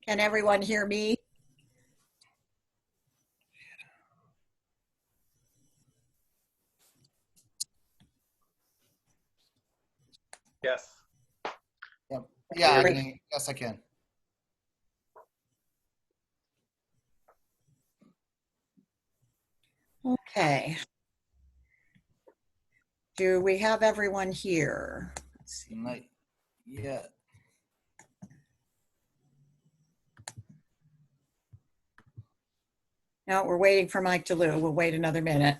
Can everyone hear me? Yes. Yep. Yeah, yes, I can. Okay. Do we have everyone here? Let's see. Not yet. No, we're waiting for Mike DeLue. We'll wait another minute.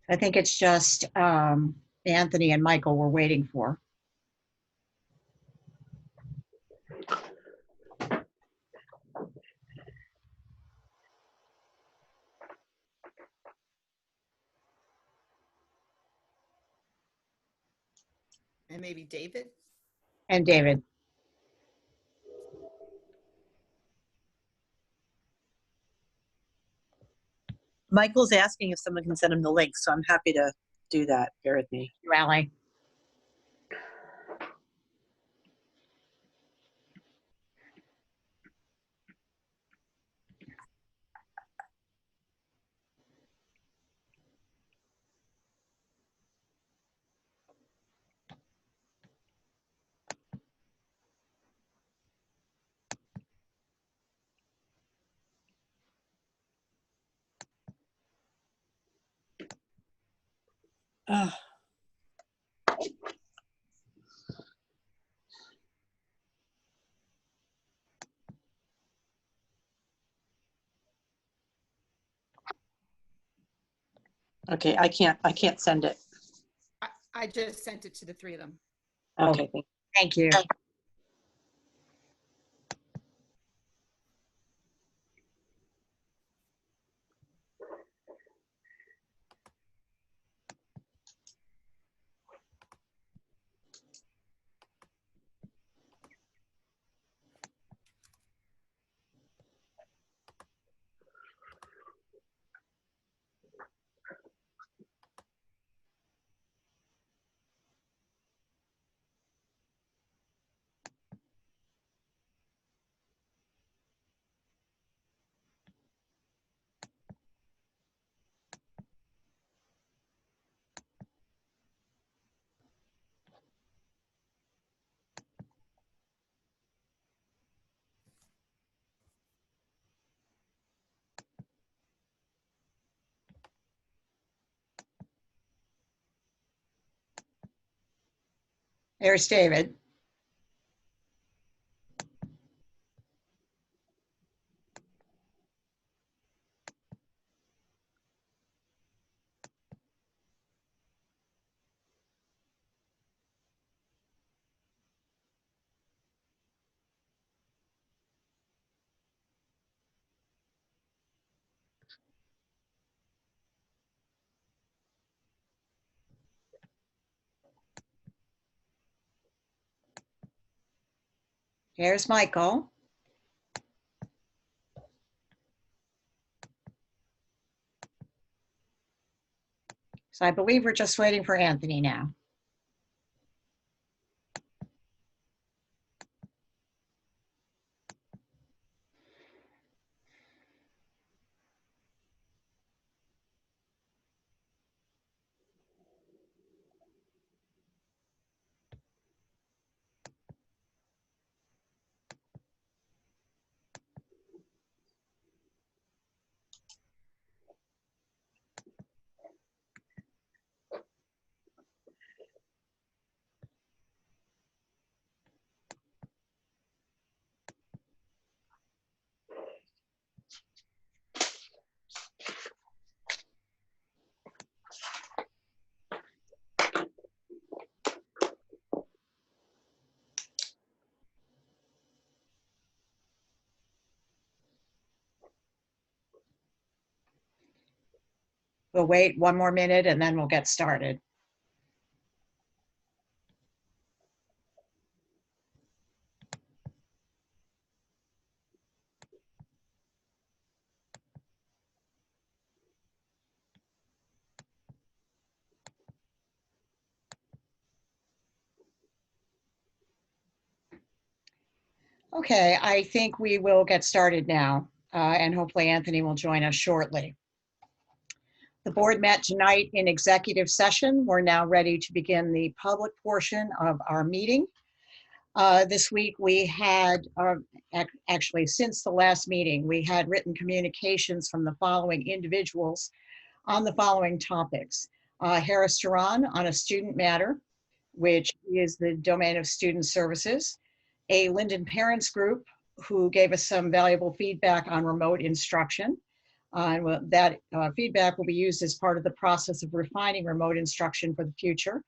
I think it's just Anthony and Michael we're waiting for. And maybe David? And David. Michael's asking if someone can send him the link, so I'm happy to do that. Bear with me. Rally. Oh. Okay, I can't send it. I just sent it to the three of them. Okay, Thank you. There's David. Here's Michael. So I believe we're just waiting for Anthony now. We'll wait one more minute and then we'll get started. Okay, I think we will get started now, and hopefully Anthony will join us shortly. The board met tonight in executive session. We're now ready to begin the public portion of our meeting. This week we had, actually since the last meeting, we had written communications from the following individuals on the following topics. Harris Duran on a student matter, which is the domain of student services. A Linden Parents Group who gave us some valuable feedback on remote instruction. And that feedback will be used as part of the process of refining remote instruction for the future.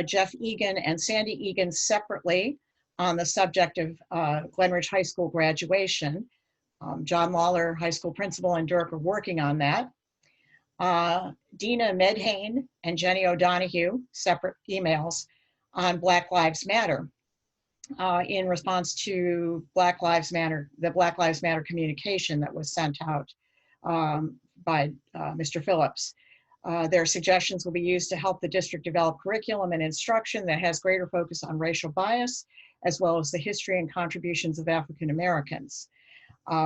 Jeff Egan and Sandy Egan separately on the subject of Glenridge High School graduation. John Lawler, high school principal, and Dirk are working on that. Dina Medhane and Jenny O'Donohue, separate emails on Black Lives Matter. In response to Black Lives Matter, the Black Lives Matter communication that was sent out by Mr. Phillips. Their suggestions will be used to help the district develop curriculum and instruction that has greater focus on racial bias, as well as the history and contributions of African Americans.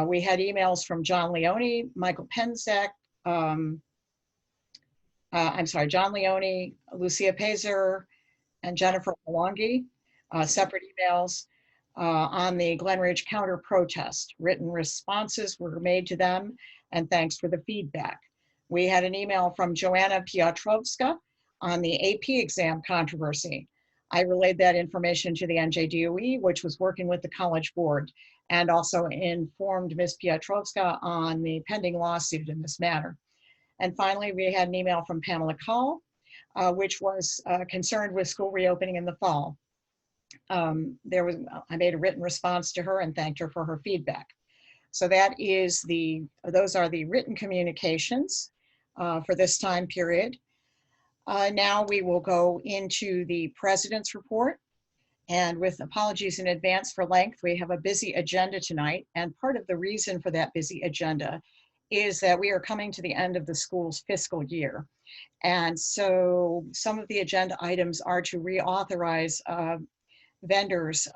We had emails from John Leone, Michael Penzak, John Leone, Lucia Pazer, and Jennifer Malongi, separate emails on the Glenridge counter protest. Written responses were made to them, and thanks for the feedback. We had an email from Joanna Piotrowska on the AP exam controversy. I relayed that information to the NJDOE, which was working with the College Board, and also informed Ms. Piotrowska on the pending lawsuit in this matter. And finally, we had an email from Pamela Call, which was concerned with school reopening in the fall. I made a written response to her and thanked her for her feedback. So those are the written communications for this time period. Now we will go into the president's report. And with apologies in advance for length, we have a busy agenda tonight. And part of the reason for that busy agenda is that we are coming to the end of the school's fiscal year. And so some of the agenda items are to reauthorize vendors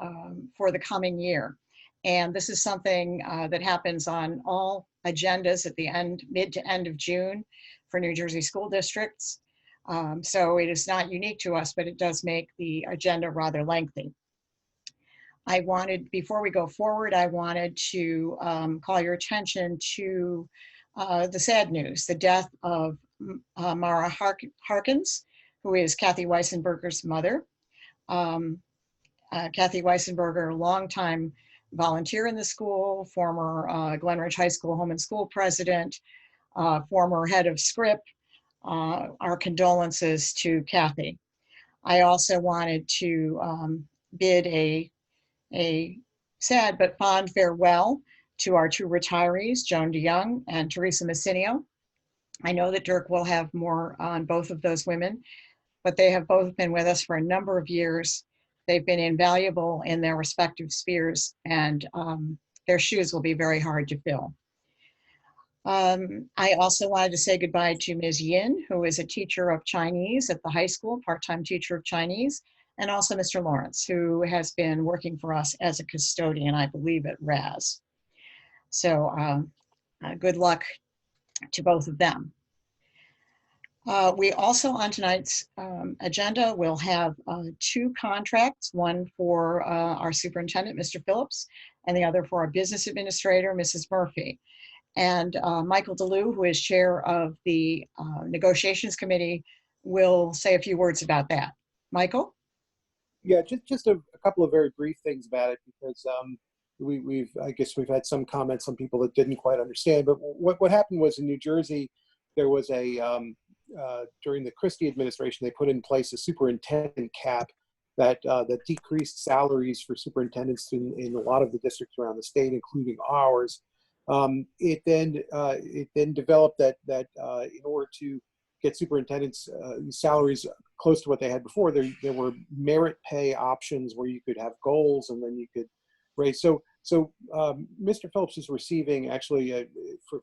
for the coming year. And this is something that happens on all agendas at the mid to end of June for New Jersey school districts. So it is not unique to us, but it does make the agenda rather lengthy. Before we go forward, I wanted to call your attention to the sad news, the death of Mara Harkins, who is Kathy Weissenberger's mother. Kathy Weissenberger, longtime volunteer in the school, former Glenridge High School Home and School president, former head of SCRIP. Our condolences to Kathy. I also wanted to bid a sad but fond farewell to our two retirees, Joan DeYoung and Teresa Messinio. I know that Dirk will have more on both of those women, but they have both been with us for a number of years. They've been invaluable in their respective spheres, and their shoes will be very hard to fill. I also wanted to say goodbye to Ms. Yin, who is a teacher of Chinese at the high school, part-time teacher of Chinese, and also Mr. Lawrence, who has been working for us as a custodian, I believe, at RAS. So good luck to both of them. We also on tonight's agenda will have two contracts, one for our superintendent, Mr. Phillips, and the other for our business administrator, Mrs. Murphy. And Michael DeLue, who is chair of the negotiations committee, will say a few words about that. Michael? Yeah, just a couple of very brief things about it, because I guess we've had some comments, some people that didn't quite understand. But what happened was in New Jersey, there was during the Christie administration, they put in place a superintendent cap that decreased salaries for superintendents in a lot of the districts around the state, including ours. It then developed that in order to get superintendents' salaries close to what they had before, there were merit pay options where you could have goals and then you could raise. So Mr. Phillips is receiving actually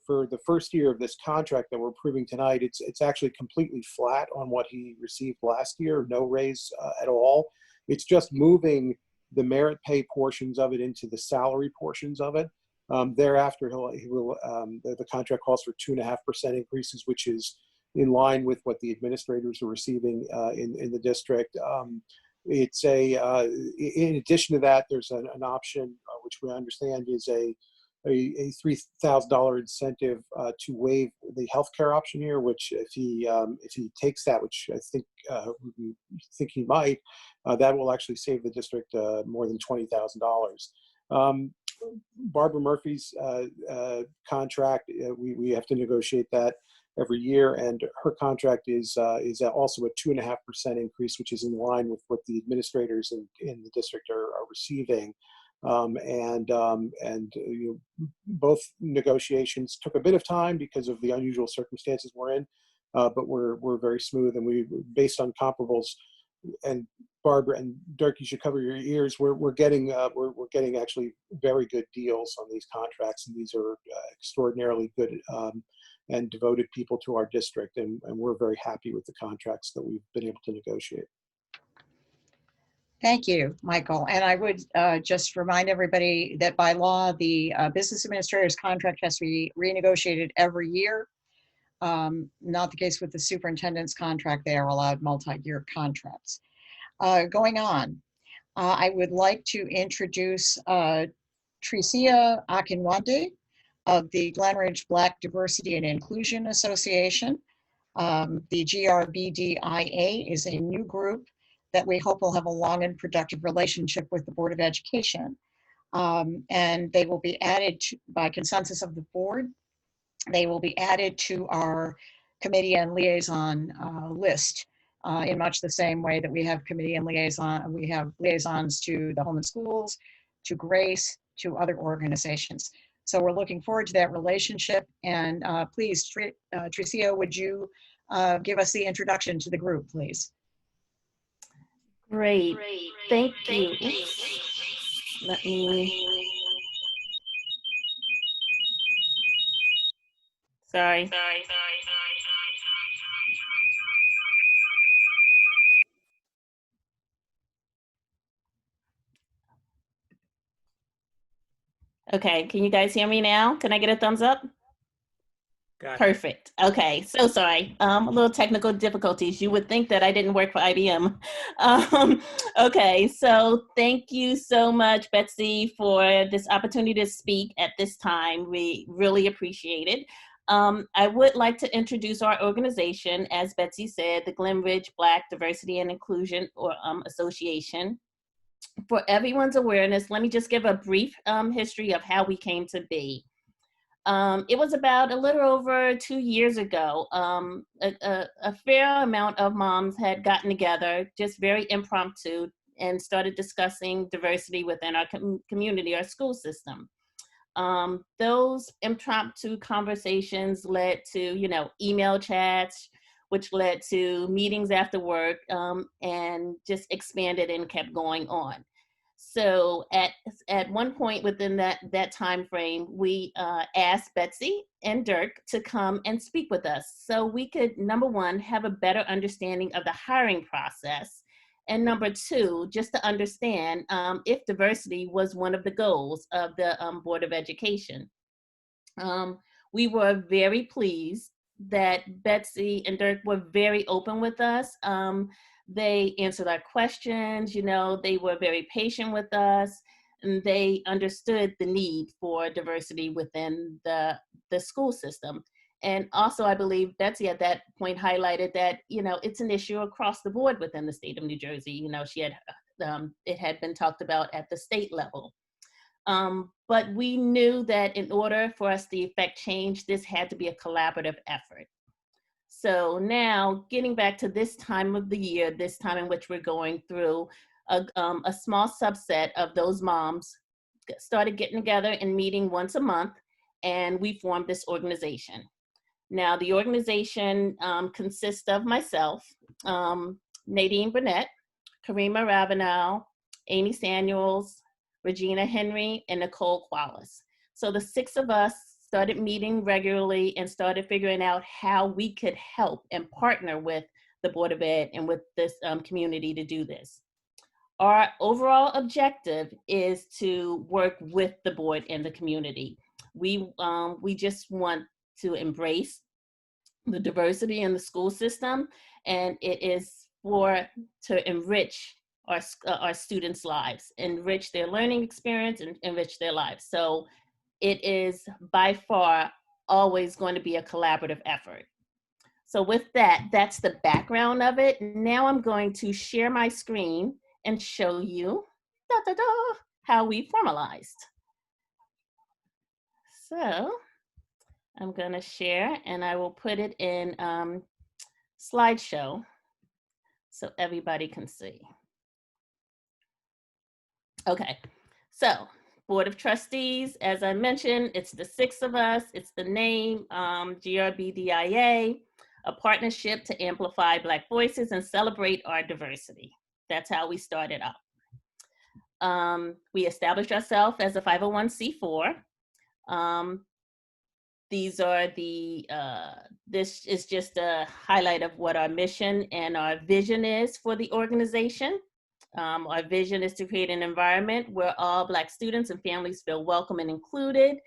for the first year of this contract that we're approving tonight, it's actually completely flat on what he received last year, no raise at all. It's just moving the merit pay portions of it into the salary portions of it. Thereafter, the contract calls for 2.5% increases, which is in line with what the administrators are receiving in the district. In addition to that, there's an option, which we understand is a $3,000 incentive to waive the healthcare option here, which if he takes that, which I think he might, that will actually save the district more than $20,000. Barbara Murphy's contract, we have to negotiate that every year, and her contract is also a 2.5% increase, which is in line with what the administrators in the district are receiving. Both negotiations took a bit of time because of the unusual circumstances we're in, but we're very smooth, and we, based on comparables, and Barbara and Dirk, you should cover your ears. We're getting actually very good deals on these contracts, and these are extraordinarily good and devoted people to our district, and we're very happy with the contracts that we've been able to negotiate. Thank you, Michael. And I would just remind everybody that by law, the business administrator's contract has to be renegotiated every year. Not the case with the superintendent's contract. They are allowed multi-year contracts. Going on, I would like to introduce Tricia Akinwande of the Glen Ridge Black Diversity and Inclusion Association. The GRBDIA is a new group that we hope will have a long and productive relationship with the Board of Education. And they will be added by consensus of the board. They will be added to our committee and liaison list in much the same way that we have committee and liaison. We have liaisons to the Home and Schools, to GRACE, to other organizations. So we're looking forward to that relationship. And please, Tricia, would you give us the introduction to the group, please? Great. Thank you. Let me. Sorry. Okay, can you guys hear me now? Can I get a thumbs up? Got it. Perfect. Okay, so sorry. A little technical difficulties. You would think that I didn't work for IBM. Okay, so thank you so much, Betsy, for this opportunity to speak at this time. We really appreciate it. I would like to introduce our organization, as Betsy said, the Glen Ridge Black Diversity and Inclusion Association. For everyone's awareness, let me just give a brief history of how we came to be. It was about a little over 2 years ago. A fair amount of moms had gotten together, just very impromptu, and started discussing diversity within our community, our school system. Those impromptu conversations led to, email chats, which led to meetings after work, and just expanded and kept going on. So at one point within that time frame, we asked Betsy and Dirk to come and speak with us so we could, number one, have a better understanding of the hiring process, and number two, just to understand if diversity was one of the goals of the Board of Education. We were very pleased that Betsy and Dirk were very open with us. They answered our questions, they were very patient with us, and they understood the need for diversity within the school system. And also, I believe Betsy at that point highlighted that, it's an issue across the board within the state of New Jersey. It had been talked about at the state level. But we knew that in order for us to effect change, this had to be a collaborative effort. So now, getting back to this time of the year, this time in which we're going through, a small subset of those moms started getting together and meeting once a month and we formed this organization. Now, the organization consists of myself, Nadine Burnett, Karima Ravenel, Amy Samuels, Regina Henry, and Nicole Qualis. So the 6 of us started meeting regularly and started figuring out how we could help and partner with the Board of Ed and with this community to do this. Our overall objective is to work with the board and the community. We just want to embrace the diversity in the school system, and it is to enrich our students' lives, enrich their learning experience, and enrich their lives. So it is by far always going to be a collaborative effort. So with that, that's the background of it. Now I'm going to share my screen and show you how we formalized. So I'm going to share, and I will put it in slideshow so everybody can see. Okay, so Board of Trustees, as I mentioned, it's the 6 of us. It's the name, GRBDIA, a partnership to amplify Black voices and celebrate our diversity. That's how we started out. We established ourselves as a 501c4. These are this is just a highlight of what our mission and our vision is for the organization. Our vision is to create an environment where all Black students and families feel welcome and included.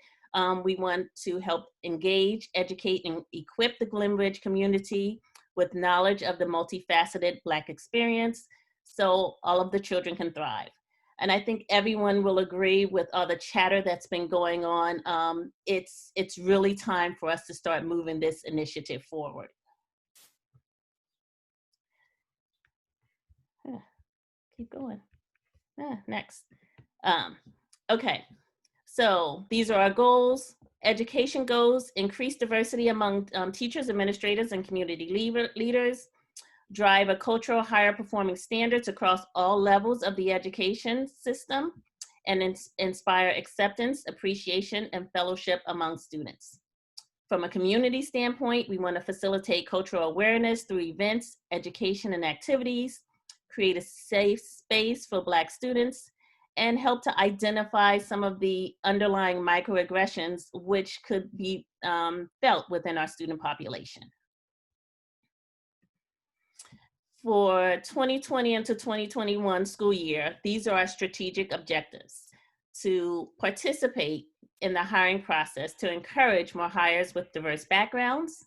We want to help engage, educate, and equip the Glen Ridge community with knowledge of the multifaceted Black experience so all of the children can thrive. And I think everyone will agree with all the chatter that's been going on. It's really time for us to start moving this initiative forward. Keep going. Next. Okay, so these are our goals. Education goals: increase diversity among teachers, administrators, and community leaders. Drive a cultural higher performing standards across all levels of the education system, and inspire acceptance, appreciation, and fellowship among students. From a community standpoint, we want to facilitate cultural awareness through events, education, and activities, create a safe space for Black students, and help to identify some of the underlying microaggressions which could be felt within our student population. For 2020 into 2021 school year, these are our strategic objectives: to participate in the hiring process to encourage more hires with diverse backgrounds,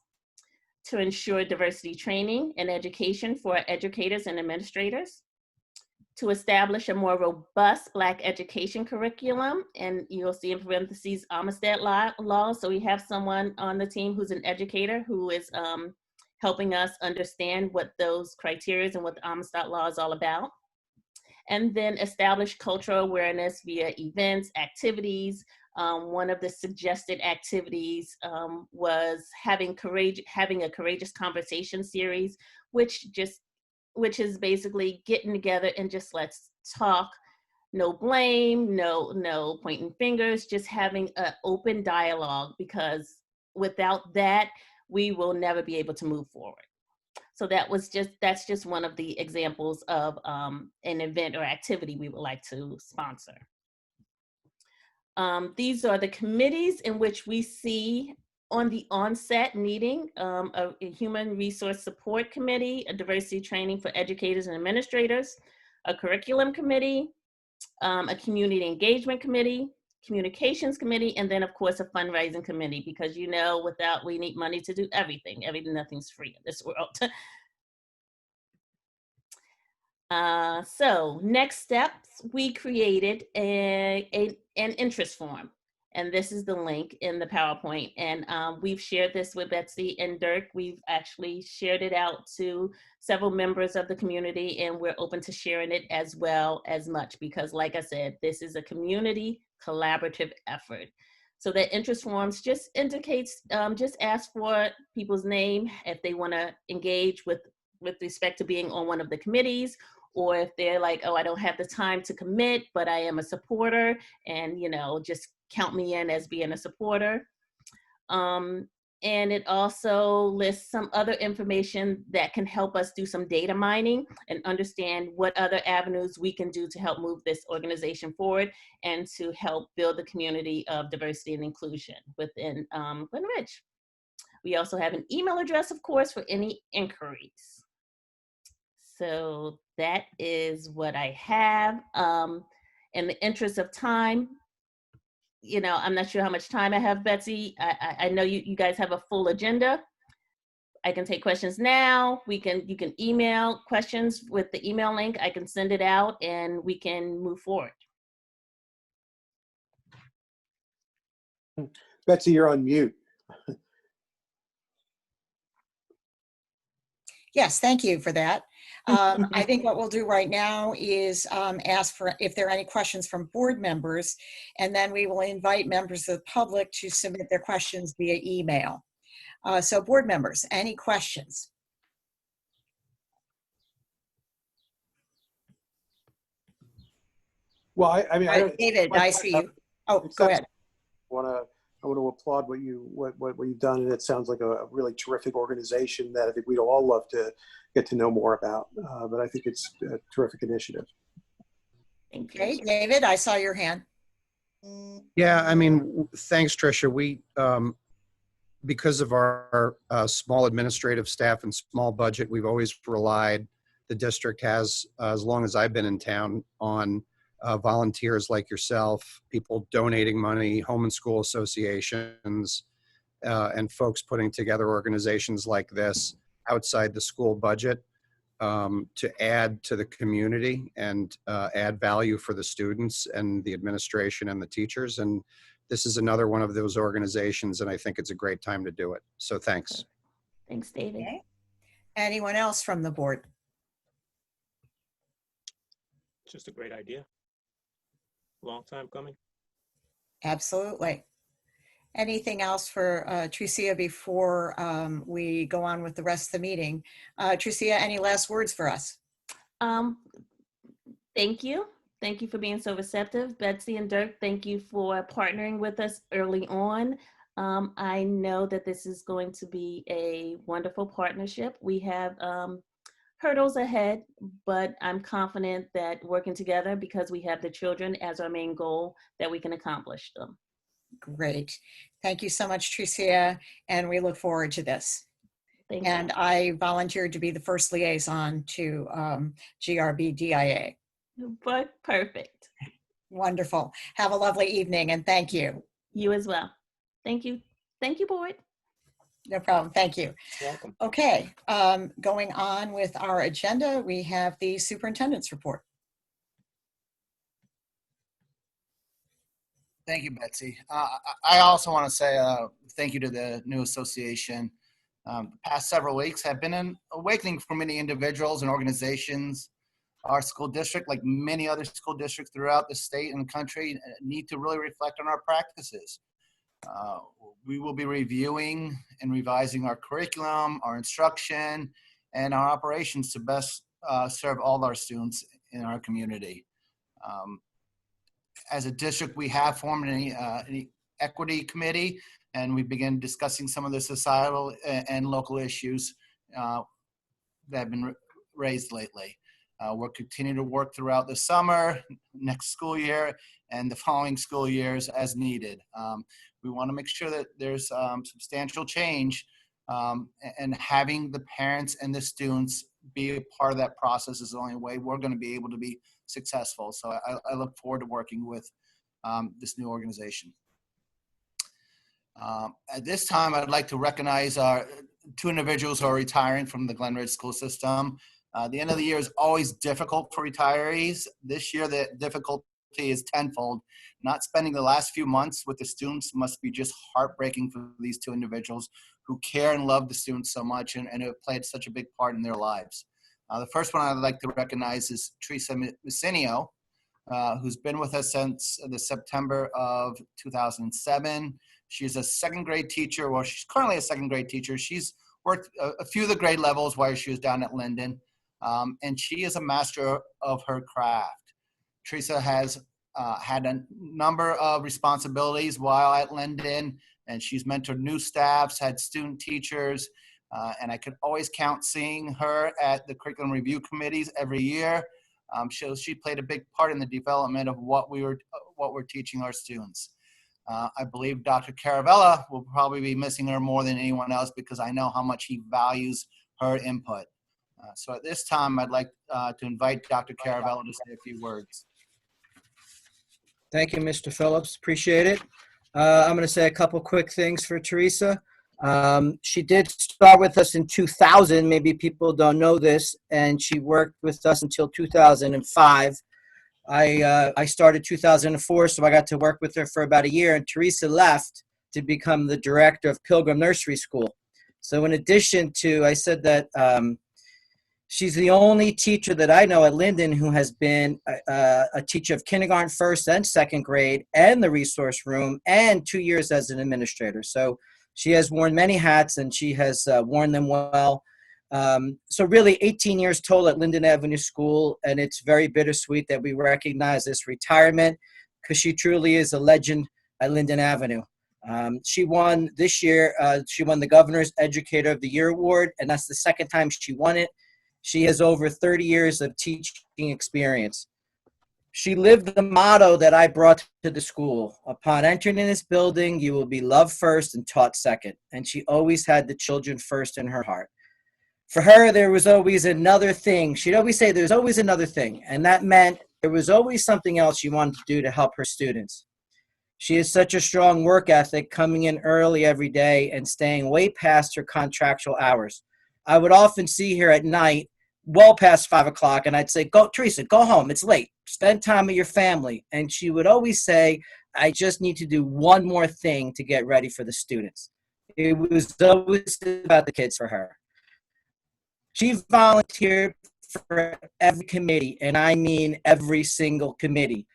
to ensure diversity training and education for educators and administrators, to establish a more robust Black education curriculum, and you'll see in parentheses Amistad law. So we have someone on the team who's an educator who is helping us understand what those criteria and what the Amistad law is all about. And then establish cultural awareness via events, activities. One of the suggested activities was having a courageous conversation series, which is basically getting together and just let's talk. No blame, no pointing fingers, just having an open dialogue, because without that, we will never be able to move forward. So that's just one of the examples of an event or activity we would like to sponsor. These are the committees in which we see on the onset meeting: a Human Resource Support Committee, a Diversity Training for Educators and Administrators, a Curriculum Committee, a Community Engagement Committee, Communications Committee, and then of course a Fundraising Committee, because we need money to do everything. Nothing's free in this world. So next steps, we created an interest form, and this is the link in the PowerPoint, and we've shared this with Betsy and Dirk. We've actually shared it out to several members of the community, and we're open to sharing it as much, because like I said, this is a community collaborative effort. So the interest forms just indicates, just ask for people's name if they want to engage with respect to being on one of the committees, or if they're like, oh, I don't have the time to commit, but I am a supporter, and just count me in as being a supporter. And it also lists some other information that can help us do some data mining and understand what other avenues we can do to help move this organization forward and to help build the community of diversity and inclusion within Glen Ridge. We also have an email address, of course, for any inquiries. So that is what I have. In the interest of time, you know, I'm not sure how much time I have, Betsy. I know you guys have a full agenda. I can take questions now. You can email questions with the email link. I can send it out and we can move forward. Betsy, you're on mute. Yes, thank you for that. I think what we'll do right now is ask for if there are any questions from board members, and then we will invite members of the public to submit their questions via email. So board members, any questions? Well, I mean, I don't. David, I see you. Oh, go ahead. I want to applaud what you've done, and it sounds like a really terrific organization that I think we'd all love to get to know more about. But I think it's a terrific initiative. Thank you. Okay, David, I saw your hand. Yeah, I mean, thanks, Tricia. We, because of our small administrative staff and small budget, we've always relied, the district has, as long as I've been in town, on volunteers like yourself, people donating money, home and school associations, and folks putting together organizations like this outside the school budget to add to the community and add value for the students and the administration and the teachers. And this is another one of those organizations, and I think it's a great time to do it. So thanks. Thanks, David. Okay. Anyone else from the board? Just a great idea. Long time coming. Absolutely. Anything else for Tricia before we go on with the rest of the meeting? Tricia, any last words for us? Thank you. Thank you for being so receptive. Betsy and Dirk, thank you for partnering with us early on. I know that this is going to be a wonderful partnership. We have hurdles ahead, but I'm confident that working together, because we have the children as our main goal, that we can accomplish them. Great. Thank you so much, Tricia, and we look forward to this. Thank And I volunteered to be the first liaison to GRBDIA. you. But perfect. Wonderful. Have a lovely evening, and thank you. You as well. Thank you. Thank you, board. No problem. Thank you. Welcome. Okay, going on with our agenda, we have the superintendent's report. Thank you, Betsy. I also want to say thank you to the new association. The past several weeks have been an awakening for many individuals and organizations. Our school district, like many other school districts throughout the state and the country, need to really reflect on our practices. We will be reviewing and revising our curriculum, our instruction, and our operations to best serve all our students in our community. As a district, we have formed an equity committee, and we began discussing some of the societal and local issues that have been raised lately. We'll continue to work throughout the summer, next school year, and the following school years as needed. We want to make sure that there's substantial change, and having the parents and the students be a part of that process is the only way we're going to be able to be successful. So I look forward to working with this new organization. At this time, I'd like to recognize our two individuals who are retiring from the Glen Ridge school system. The end of the year is always difficult for retirees. This year, the difficulty is tenfold. Not spending the last few months with the students must be just heartbreaking for these two individuals who care and love the students so much and have played such a big part in their lives. The first one I'd like to recognize is Teresa Messinio, who's been with us since the September of 2007. She's a second grade teacher. Well, she's currently a second grade teacher. She's worked a few of the grade levels while she was down at Linden. And she is a master of her craft. Teresa has had a number of responsibilities while at Linden, and she's mentored new staffs, had student teachers, and I could always count seeing her at the curriculum review committees every year. She played a big part in the development of what we're teaching our students. I believe Dr. Caravella will probably be missing her more than anyone else because I know how much he values her input. So at this time, I'd like to invite Dr. Caravella to say a few words. Thank you, Mr. Phillips. Appreciate it. I'm going to say a couple quick things for Teresa. She did start with us in 2000. Maybe people don't know this, and she worked with us until 2005. I started 2004, so I got to work with her for about a year, and Teresa left to become the director of Pilgrim Nursery School. So in addition to, I said that she's the only teacher that I know at Linden who has been a teacher of kindergarten, first and second grade, and the resource room, and 2 years as an administrator. So she has worn many hats, and she has worn them well. So really 18 years total at Linden Avenue School, and it's very bittersweet that we recognize this retirement because she truly is a legend at Linden Avenue. She won this year, she won the Governor's Educator of the Year Award, and that's the second time she won it. She has over 30 years of teaching experience. She lived the motto that I brought to the school. Upon entering in this building, you will be loved first and taught second. And she always had the children first in her heart. For her, there was always another thing. She'd always say there's always another thing. And that meant there was always something else she wanted to do to help her students. She has such a strong work ethic, coming in early every day and staying way past her contractual hours. I would often see her at night, well past 5 o'clock, and I'd say, "Go, Teresa, go home. It's late. Spend time with your family." And she would always say, "I just need to do one more thing to get ready for the students." It was always about the kids for her. She volunteered for every committee, and I mean every single committee.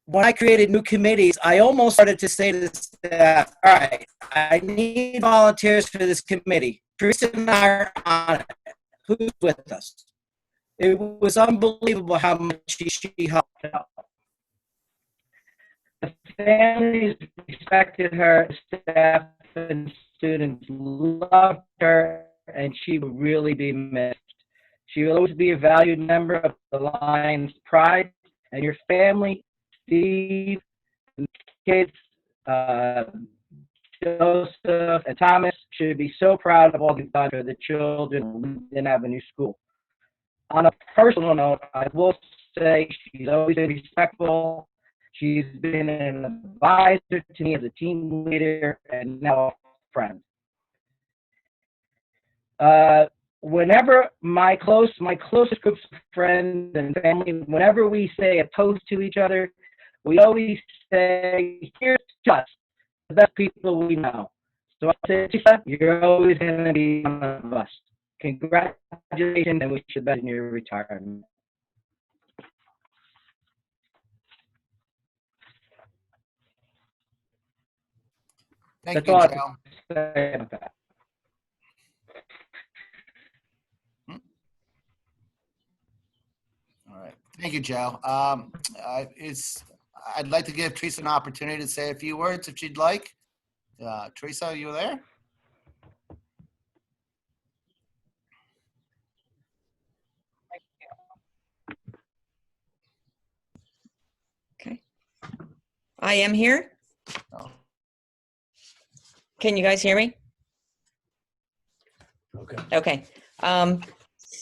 When I created new committees, I almost started to say to the staff, "All right, I need volunteers for this committee. Teresa and I are on it. Who's with us?" It was unbelievable how much she helped out. The families respected her, staff and students loved her, and she would really be missed. She will always be a valued member of the Lions Pride, and your family, Steve, and kids, Joseph and Thomas, should be so proud of all you've done for the children of Linden Avenue School. On a personal note, I will say she's always been respectful. She's been an advisor to me as a team leader and now a friend. Whenever my closest groups of friends and family, whenever we say a toast to each other, we always say, "Here's to us, the best people we know." So I say, "Teresa, you're always going to be one of us. Congratulations, and wish you the best in your retirement." Thank That's you, all I Joe. have to say about that. All right. Thank you, Joe. I'd like to give Teresa an opportunity to say a few words if she'd like. Teresa, are you there? Okay. I am here. No. Can you guys hear me? Okay.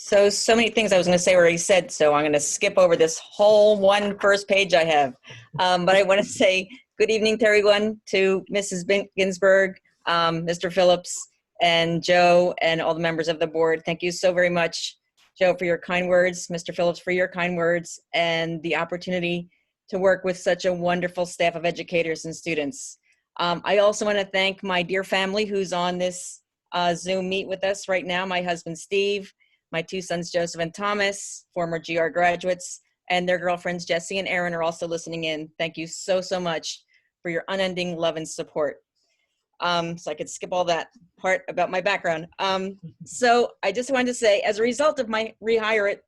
So many things I was going to say already said, so I'm going to skip over this whole first page I have. But I want to say good evening to everyone, to Mrs. Ginsburg, Mr. Phillips, and Joe, and all the members of the board. Thank you so very much, Joe, for your kind words, Mr. Phillips, for your kind words, and the opportunity to work with such a wonderful staff of educators and students. I also want to thank my dear family who's on this Zoom meet with us right now. My husband, Steve, my two sons, Joseph and Thomas, former GR graduates, and their girlfriends, Jessie and Erin, are also listening in. Thank you so, so much for your unending love and support. So I could skip all that part about my background. So I just wanted to say, as a result of my rehire at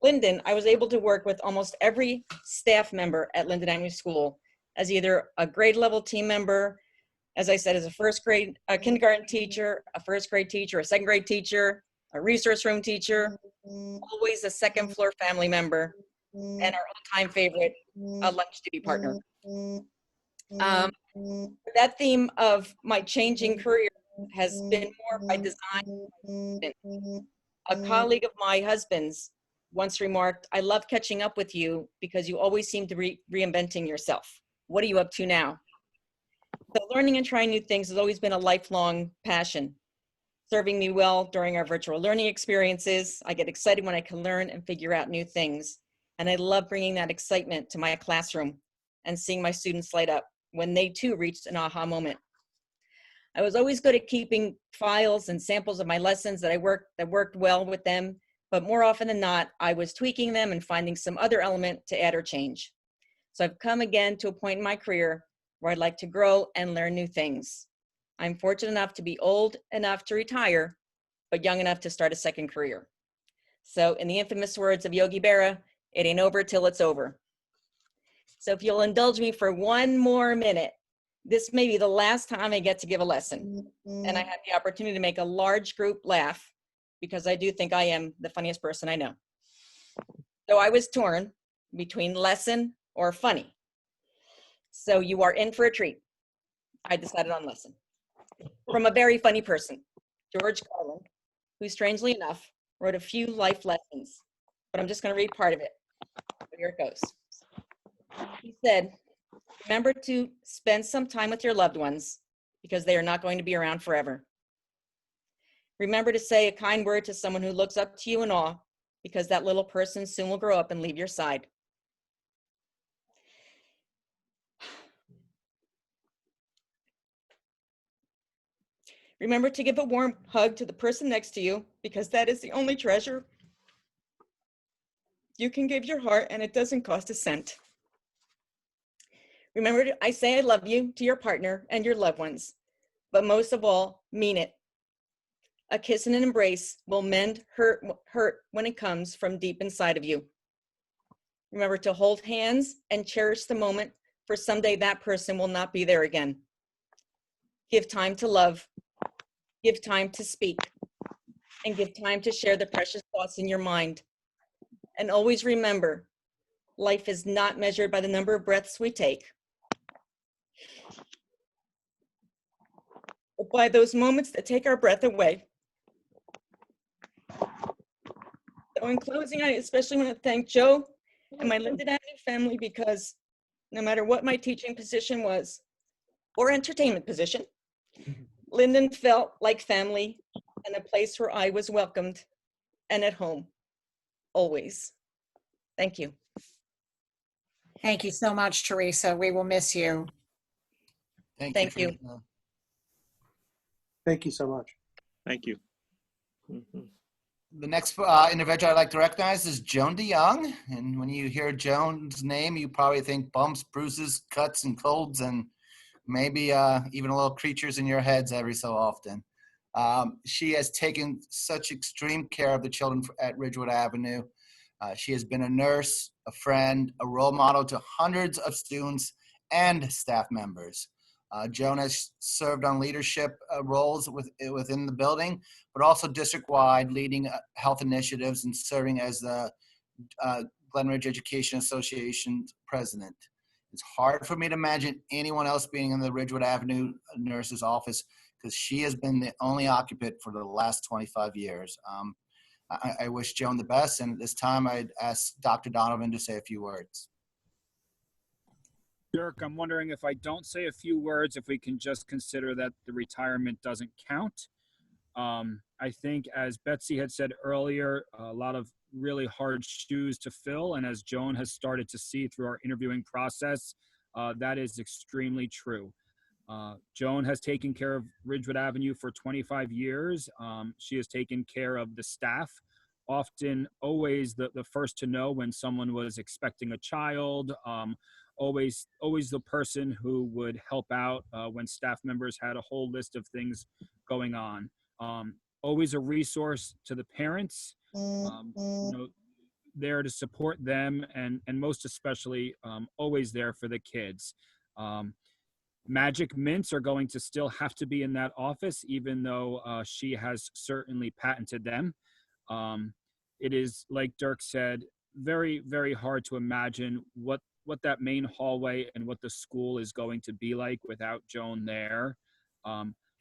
Linden, I was able to work with almost every staff member at Linden Avenue School as either a grade level team member, as I said, as a kindergarten teacher, a first grade teacher, a second grade teacher, a resource room teacher, always a second floor family member, and our all-time favorite, a lunch duty partner. That theme of my changing career has been more by design. A colleague of my husband's once remarked, "I love catching up with you because you always seem to be reinventing yourself. What are you up to now?" So learning and trying new things has always been a lifelong passion, serving me well during our virtual learning experiences. I get excited when I can learn and figure out new things. And I love bringing that excitement to my classroom and seeing my students light up when they too reached an aha moment. I was always good at keeping files and samples of my lessons that worked well with them, but more often than not, I was tweaking them and finding some other element to add or change. So I've come again to a point in my career where I'd like to grow and learn new things. I'm fortunate enough to be old enough to retire, but young enough to start a second career. So in the infamous words of Yogi Berra, it ain't over till it's over. So if you'll indulge me for one more minute, this may be the last time I get to give a lesson. And I had the opportunity to make a large group laugh because I do think I am the funniest person I know. So I was torn between lesson or funny. So you are in for a treat. I decided on lesson. From a very funny person, George Carlin, who strangely enough wrote a few life lessons, but I'm just going to read part of it. Here it goes. He said, "Remember to spend some time with your loved ones because they are not going to be around forever. Remember to say a kind word to someone who looks up to you in awe because that little person soon will grow up and leave your side. Remember to give a warm hug to the person next to you because that is the only treasure you can give your heart and it doesn't cost a cent. Remember, I say I love you to your partner and your loved ones, but most of all, mean it. A kiss and an embrace will mend hurt when it comes from deep inside of you. Remember to hold hands and cherish the moment, for someday that person will not be there again. Give time to love, give time to speak, and give time to share the precious thoughts in your mind. And always remember, life is not measured by the number of breaths we take, but by those moments that take our breath away." So in closing, I especially want to thank Joe and my Linden Avenue family because no matter what my teaching position was or entertainment position, Linden felt like family and a place where I was welcomed and at home, always. Thank you. Thank you so much, Teresa. We will miss you. Thank you. Teresa. Thank you so much. Thank you. Mhm. The next individual I'd like to recognize is Joan DeYoung. And when you hear Joan's name, you probably think bumps, bruises, cuts, and colds, and maybe even little creatures in your heads every so often. She has taken such extreme care of the children at Ridgewood Avenue. She has been a nurse, a friend, a role model to hundreds of students and staff members. Joan has served on leadership roles within the building, but also district-wide, leading health initiatives and serving as the Glen Ridge Education Association president. It's hard for me to imagine anyone else being in the Ridgewood Avenue nurse's office because she has been the only occupant for the last 25 years. I wish Joan the best, and at this time I'd ask Dr. Donovan to say a few words. Dirk, I'm wondering if I don't say a few words, if we can just consider that the retirement doesn't count. I think, as Betsy had said earlier, a lot of really hard shoes to fill. And as Joan has started to see through our interviewing process, that is extremely true. Joan has taken care of Ridgewood Avenue for 25 years. She has taken care of the staff, often always the first to know when someone was expecting a child, always the person who would help out when staff members had a whole list of things going on. Always a resource to the parents, there to support them, and most especially always there for the kids. Magic mints are going to still have to be in that office, even though she has certainly patented them. It is, like Dirk said, very, very hard to imagine what that main hallway and what the school is going to be like without Joan there.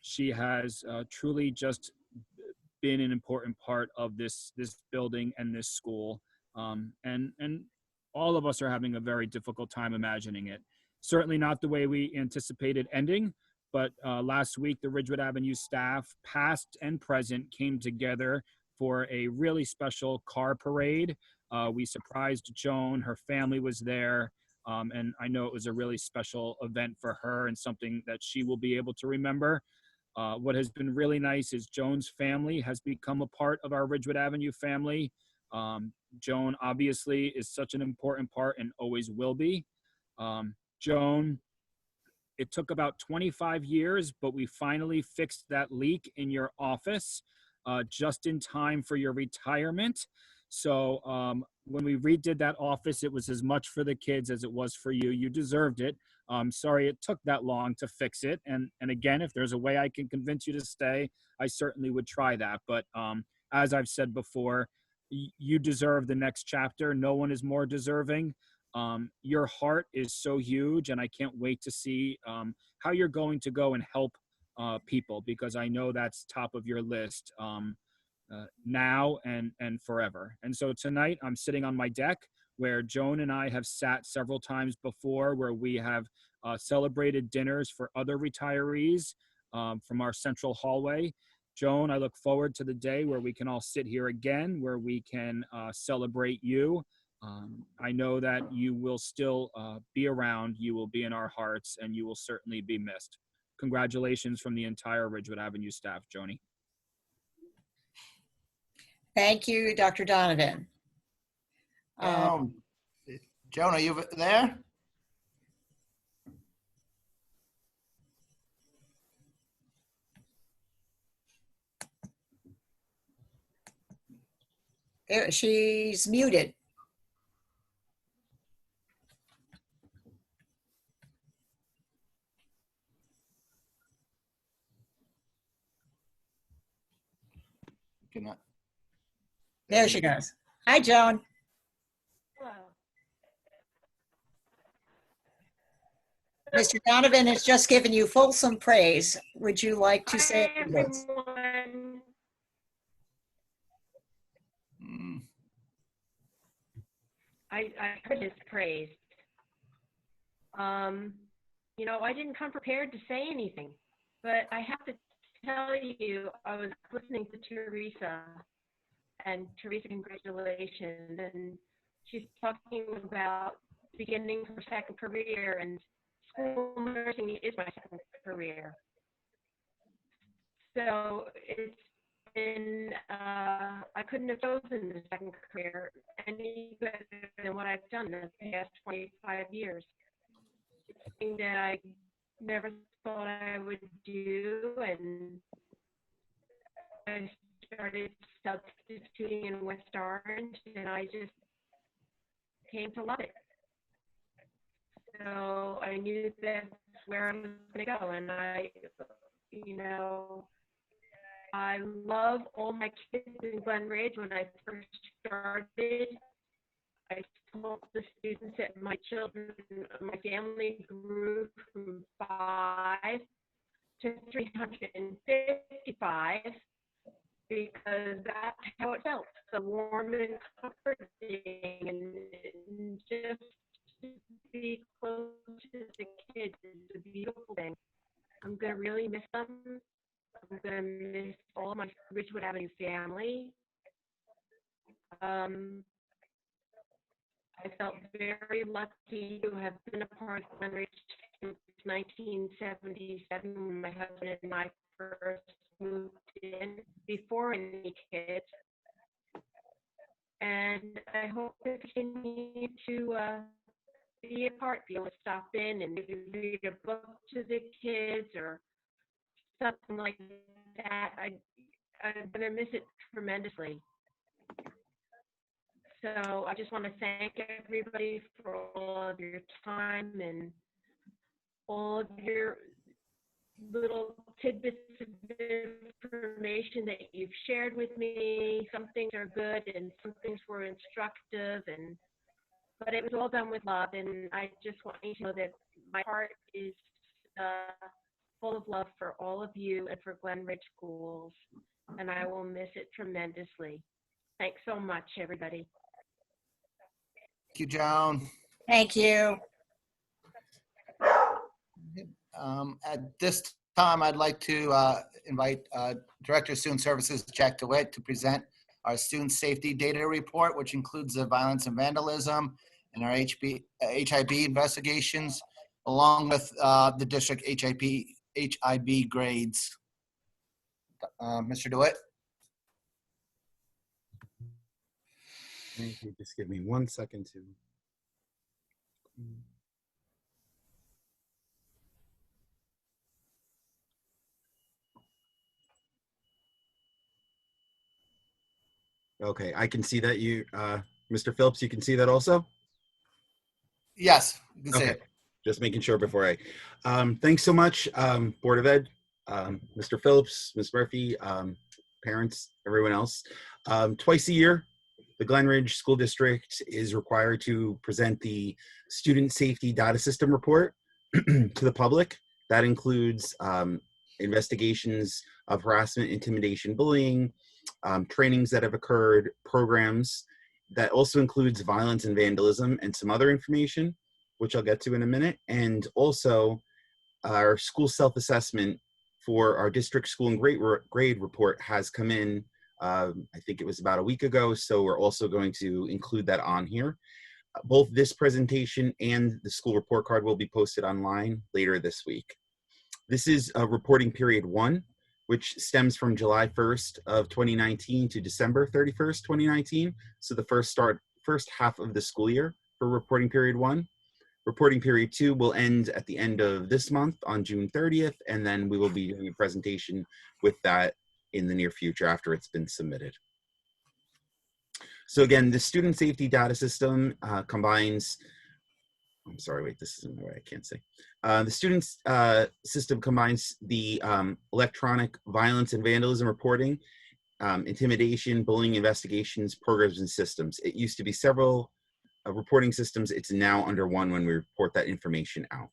She has truly just been an important part of this building and this school, and all of us are having a very difficult time imagining it. Certainly not the way we anticipated ending, but last week the Ridgewood Avenue staff, past and present, came together for a really special car parade. We surprised Joan, her family was there, and I know it was a really special event for her and something that she will be able to remember. What has been really nice is Joan's family has become a part of our Ridgewood Avenue family. Joan obviously is such an important part and always will be. Joan, it took about 25 years, but we finally fixed that leak in your office just in time for your retirement. So when we redid that office, it was as much for the kids as it was for you. You deserved it. Sorry it took that long to fix it. And again, if there's a way I can convince you to stay, I certainly would try that. But as I've said before, you deserve the next chapter. No one is more deserving. Your heart is so huge, and I can't wait to see how you're going to go and help people, because I know that's top of your list now and forever. And so tonight I'm sitting on my deck where Joan and I have sat several times before, where we have celebrated dinners for other retirees from our central hallway. Joan, I look forward to the day where we can all sit here again, where we can celebrate you. I know that you will still be around, you will be in our hearts, and you will certainly be missed. Congratulations from the entire Ridgewood Avenue staff, Joni. Thank you, Dr. Donovan. Joan, are you there? She's muted. Cannot. There she goes. Hi, Joan. Mr. Donovan has just given you fulsome praise. Would you like to say a few words? Everyone. I heard his praise. You know, I didn't come prepared to say anything, but I have to tell you, I was listening to Teresa, and Teresa, congratulations. And she's talking about beginning her second career, and school nursing is my second career. So it's been, I couldn't have chosen the second career any better than what I've done in the past 25 years. It's something that I never thought I would do, and I started substituting in West Orange, and I just came to love it. So I knew that's where I was going to go, and you know, I love all my kids in Glen Ridge. When I first started, I told the students that my family grew from 5 to 355 because that's how it felt, so warm and comforting, and just to be close to the kids is a beautiful thing. I'm going to really miss them. I'm going to miss all my Ridgewood Avenue family. I felt very lucky to have been a part of Glen Ridge since 1977 when my husband and I first moved in, before any kids. And I hope to continue to be a part, be able to stop in and maybe read a book to the kids or something like that. I'm going to miss it tremendously. So I just want to thank everybody for all of your time and all of your little tidbits of information that you've shared with me. Some things are good and some things were instructive, but it was all done with love. And I just want you to know that my heart is full of love for all of you and for Glen Ridge Schools, and I will miss it tremendously. Thanks so much, everybody. Thank you, Joan. Thank you. At this time, I'd like to invite Director of Student Services, Jack DeWitt, to present our student safety data report, which includes the violence and vandalism and our HIB investigations, along with the district HIB grades. Mr. DeWitt? Thank you. Just give me 1 second to. Okay, I can see that you, Mr. Phillips, you can see that also? Yes, you can see Okay, it. just making sure before I. Thanks so much, Board of Ed, Mr. Phillips, Ms. Murphy, parents, everyone else. Twice a year, the Glen Ridge School District is required to present the Student Safety Data System Report to the public. That includes investigations of harassment, intimidation, bullying, trainings that have occurred, programs. That also includes violence and vandalism and some other information, which I'll get to in a minute. And also our school self-assessment for our district school and grade report has come in, I think it was about a week ago. So we're also going to include that on here. Both this presentation and the school report card will be posted online later this week. This is reporting period 1, which stems from July 1st of 2019 to December 31st, 2019. So the first half of the school year for reporting period 1. Reporting period 2 will end at the end of this month on June 30th, and then we will be doing a presentation with that in the near future after it's been submitted. So again, the student safety data system combines, I'm sorry, wait, this isn't the way I can't say. The students system combines the electronic violence and vandalism reporting, intimidation, bullying investigations, programs, and systems. It used to be several reporting systems. It's now under one when we report that information out.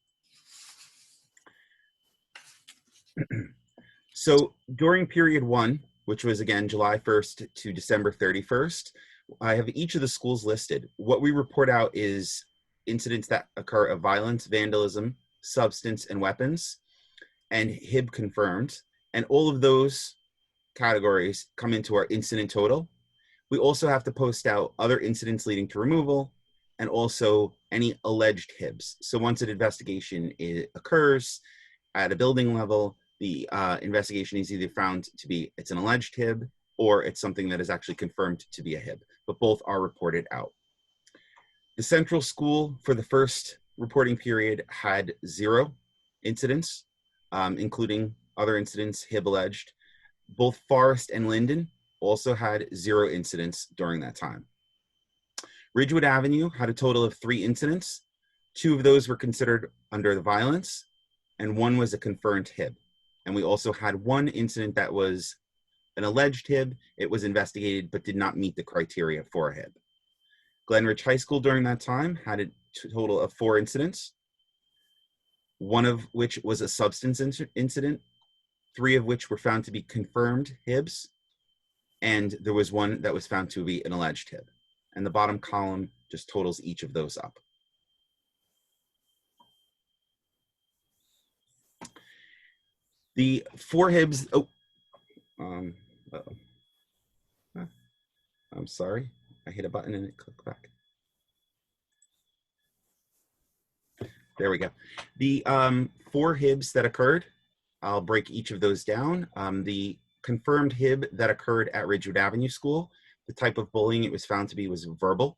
So during period 1, which was again July 1st to December 31st, I have each of the schools listed. What we report out is incidents that occur of violence, vandalism, substance, and weapons, and HIB confirmed. And all of those categories come into our incident total. We also have to post out other incidents leading to removal and also any alleged HIBs. So once an investigation occurs at a building level, the investigation is either found to be it's an alleged HIB or it's something that is actually confirmed to be a HIB, but both are reported out. The central school for the first reporting period had 0 incidents, including other incidents HIB alleged. Both Forest and Linden also had 0 incidents during that time. Ridgewood Avenue had a total of 3 incidents. 2 of those were considered under the violence, and 1 was a confirmed HIB. And we also had 1 incident that was an alleged HIB. It was investigated but did not meet the criteria for a HIB. Glen Ridge High School during that time had a total of 4 incidents, 1 of which was a substance incident, 3 of which were found to be confirmed HIBs, and there was 1 that was found to be an alleged HIB. And the bottom column just totals each of those up. The 4 HIBs, I'm sorry, I hit a button and it clicked back. There we go. The 4 HIBs that occurred, I'll break each of those down. The confirmed HIB that occurred at Ridgewood Avenue School, the type of bullying it was found to be was verbal.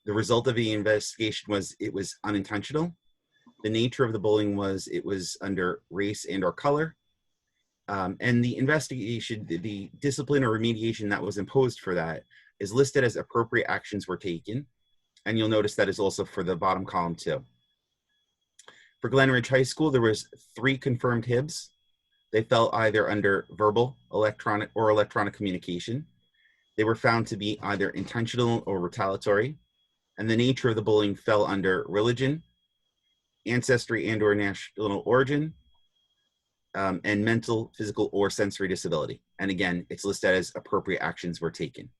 The result of the investigation was it was unintentional. The nature of the bullying was it was under race and or color. And the investigation, the discipline or remediation that was imposed for that is listed as appropriate actions were taken. And you'll notice that is also for the bottom column too. For Glenridge High School, there was 3 confirmed HIBs. They fell either under verbal, electronic, or electronic communication. They were found to be either intentional or retaliatory, and the nature of the bullying fell under religion, ancestry and or national origin, and mental, physical, or sensory disability. And again, it's listed as appropriate actions were taken.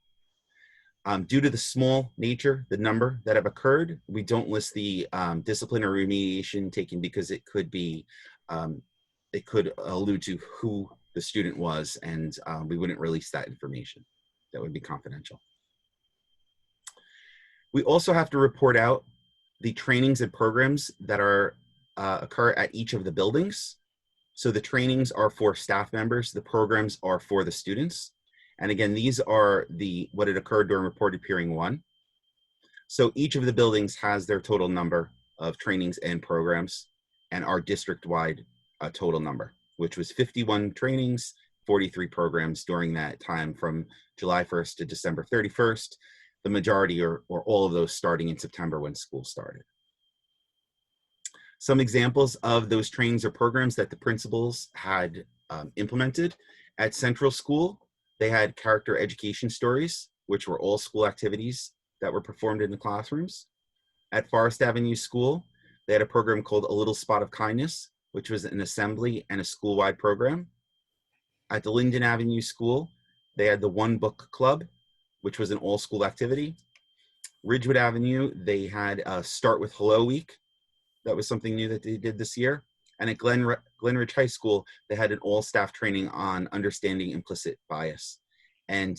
Due to the small nature, the number that have occurred, we don't list the discipline or remediation taken because it could be, it could allude to who the student was, and we wouldn't release that information. That would be confidential. We also have to report out the trainings and programs that are occur at each of the buildings. So the trainings are for staff members, the programs are for the students. And again, these are what had occurred during reported peering 1. So each of the buildings has their total number of trainings and programs, and our district-wide total number, which was 51 trainings, 43 programs during that time from July 1st to December 31st, the majority or all of those starting in September when school started. Some examples of those trainings or programs that the principals had implemented. At Central School, they had character education stories, which were all school activities that were performed in the classrooms. At Forest Avenue School, they had a program called A Little Spot of Kindness, which was an assembly and a school-wide program. At the Linden Avenue School, they had the One Book Club, which was an all-school activity. Ridgewood Avenue, they had a Start with Hello Week. That was something new that they did this year. And at Glenridge High School, they had an all-staff training on understanding implicit bias. And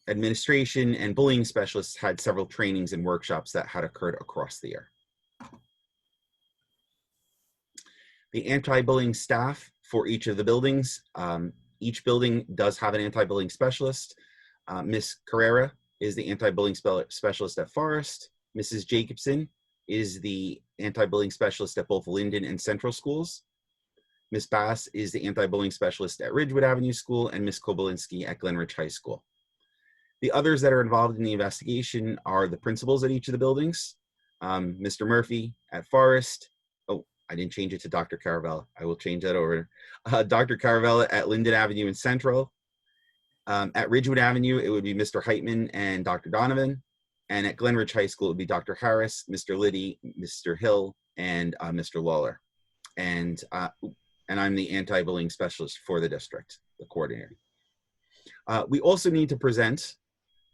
administration and bullying specialists had several trainings and workshops that had occurred across the year. The anti-bullying staff for each of the buildings, each building does have an anti-bullying specialist. Ms. Carrera is the anti-bullying specialist at Forest. Mrs. Jacobson is the anti-bullying specialist at both Linden and Central Schools. Ms. Bass is the anti-bullying specialist at Ridgewood Avenue School, and Ms. Kobolinski at Glenridge High School. The others that are involved in the investigation are the principals at each of the buildings. Mr. Murphy at Forest. Oh, I didn't change it to Dr. Caravella. I will change that over. Dr. Caravella at Linden Avenue and Central. At Ridgewood Avenue, it would be Mr. Heitman and Dr. Donovan. And at Glenridge High School, it would be Dr. Harris, Mr. Liddy, Mr. Hill, and Mr. Lawler. And I'm the anti-bullying specialist for the district, the coordinator. We also need to present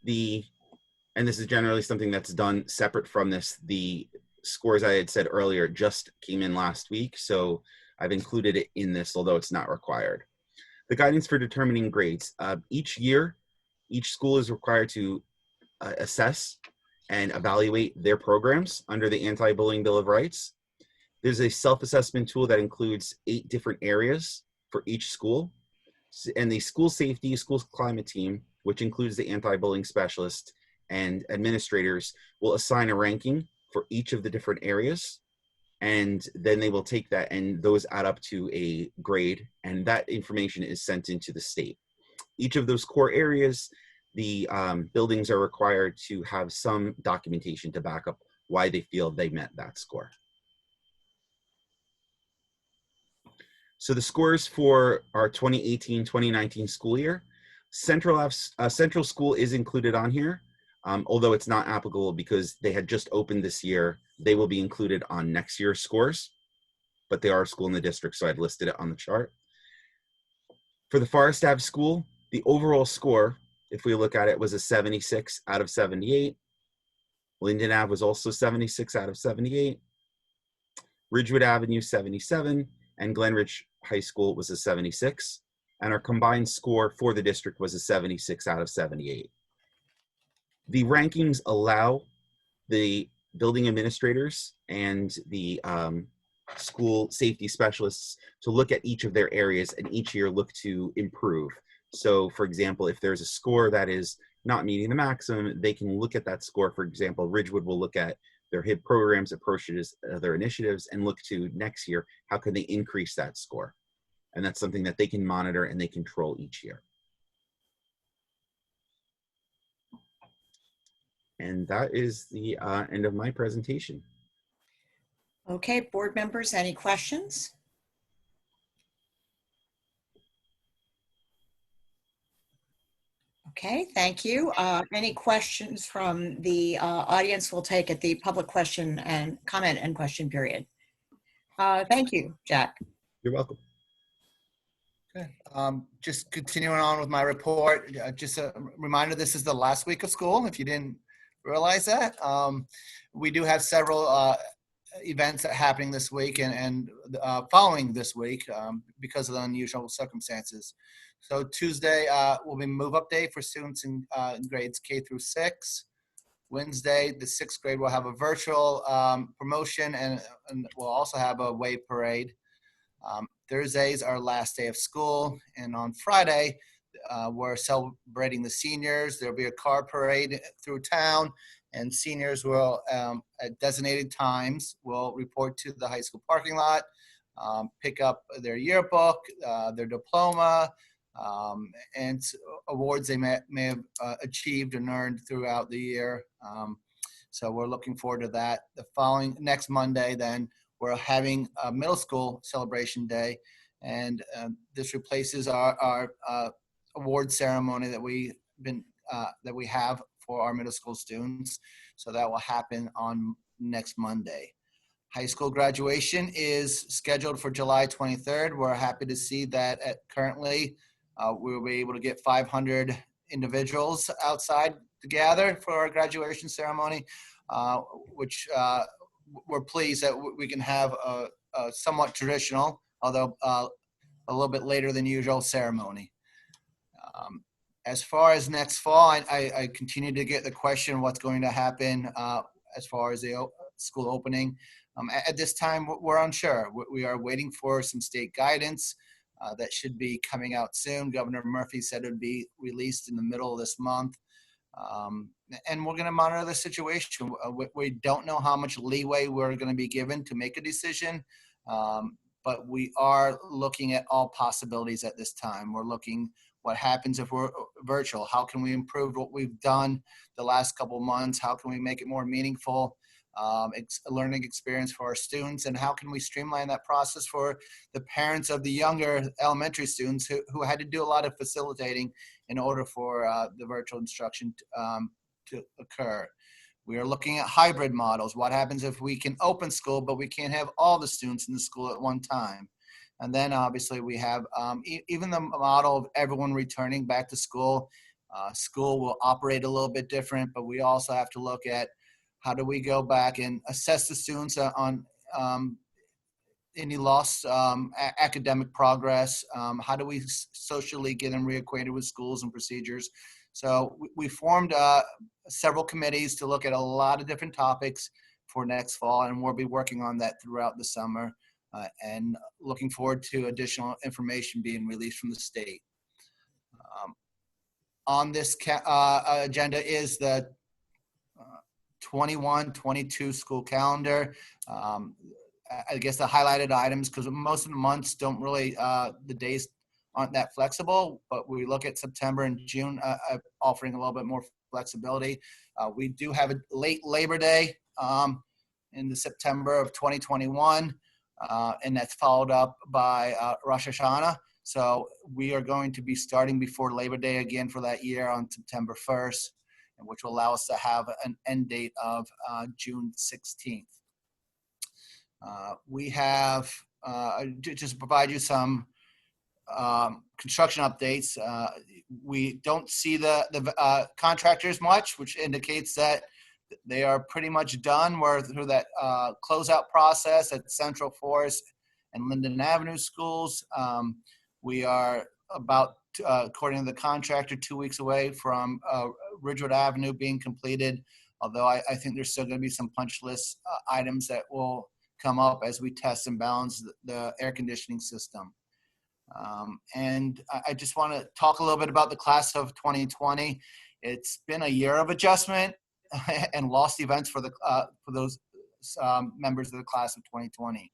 and this is generally something that's done separate from this, the scores I had said earlier just came in last week, so I've included it in this, although it's not required. The guidance for determining grades. Each year, each school is required to assess and evaluate their programs under the Anti-Bullying Bill of Rights. There's a self-assessment tool that includes 8 different areas for each school. And the school safety, school climate team, which includes the anti-bullying specialist and administrators, will assign a ranking for each of the different areas. And then they will take that, and those add up to a grade, and that information is sent into the state. Each of those core areas, the buildings are required to have some documentation to back up why they feel they met that score. So the scores for our 2018-2019 school year, Central School is included on here, although it's not applicable because they had just opened this year. They will be included on next year's scores, but they are a school in the district, so I'd listed it on the chart. For the Forest Ave School, the overall score, if we look at it, was a 76 out of 78. Linden Ave was also 76 out of 78. Ridgewood Avenue, 77. And Glenridge High School was a 76. And our combined score for the district was a 76 out of 78. The rankings allow the building administrators and the school safety specialists to look at each of their areas and each year look to improve. So for example, if there's a score that is not meeting the maximum, they can look at that score. For example, Ridgewood will look at their HIB programs, approaches, their initiatives, and look to next year, how can they increase that score? And that's something that they can monitor and they control each year. And that is the end of my presentation. Okay, board members, any questions? Okay, thank you. Any questions from the audience? We'll take at the public question and comment and question period. Thank you, Jack. You're welcome. Just continuing on with my report, just a reminder, this is the last week of school, if you didn't realize that. We do have several events that are happening this week and following this week because of the unusual circumstances. So Tuesday will be move up day for students in grades K through 6. Wednesday, the 6th grade will have a virtual promotion and we'll also have a wave parade. Thursday's our last day of school, and on Friday, we're celebrating the seniors. There'll be a car parade through town, and seniors will, at designated times, will report to the high school parking lot, pick up their yearbook, their diploma, and awards they may have achieved and earned throughout the year. So we're looking forward to that. The following next Monday, then, we're having a middle school celebration day, and this replaces our award ceremony that we have for our middle school students. So that will happen on next Monday. High school graduation is scheduled for July 23rd. We're happy to see that currently we'll be able to get 500 individuals outside to gather for our graduation ceremony, which we're pleased that we can have a somewhat traditional, although a little bit later than usual ceremony. As far as next fall, I continue to get the question what's going to happen as far as the school opening. At this time, we're unsure. We are waiting for some state guidance that should be coming out soon. Governor Murphy said it would be released in the middle of this month. And we're going to monitor the situation. We don't know how much leeway we're going to be given to make a decision, but we are looking at all possibilities at this time. We're looking what happens if we're virtual. How can we improve what we've done the last couple of months? How can we make it more meaningful? Learning experience for our students, and how can we streamline that process for the parents of the younger elementary students who had to do a lot of facilitating in order for the virtual instruction to occur. We are looking at hybrid models. What happens if we can open school, but we can't have all the students in the school at one time? And then obviously we have even the model of everyone returning back to school. School will operate a little bit different, but we also have to look at how do we go back and assess the students on any lost academic progress? How do we socially get them reacquainted with schools and procedures? So we formed several committees to look at a lot of different topics for next fall, and we'll be working on that throughout the summer and looking forward to additional information being released from the state. On this agenda is the 21-22 school calendar. I guess the highlighted items, because most of the months don't really, the days aren't that flexible, but we look at September and June offering a little bit more flexibility. We do have a late Labor Day in the September of 2021, and that's followed up by Rosh Hashanah. So we are going to be starting before Labor Day again for that year on September 1st. Which will allow us to have an end date of June 16th. We have, just to provide you some construction updates, we don't see the contractors much, which indicates that they are pretty much done. We're through that closeout process at Central Forest and Linden Avenue schools. We are about, according to the contractor, 2 weeks away from Ridgewood Avenue being completed, although I think there's still going to be some punch list items that will come up as we test and balance the air conditioning system. And I just want to talk a little bit about the class of 2020. It's been a year of adjustment and lost events for those members of the class of 2020.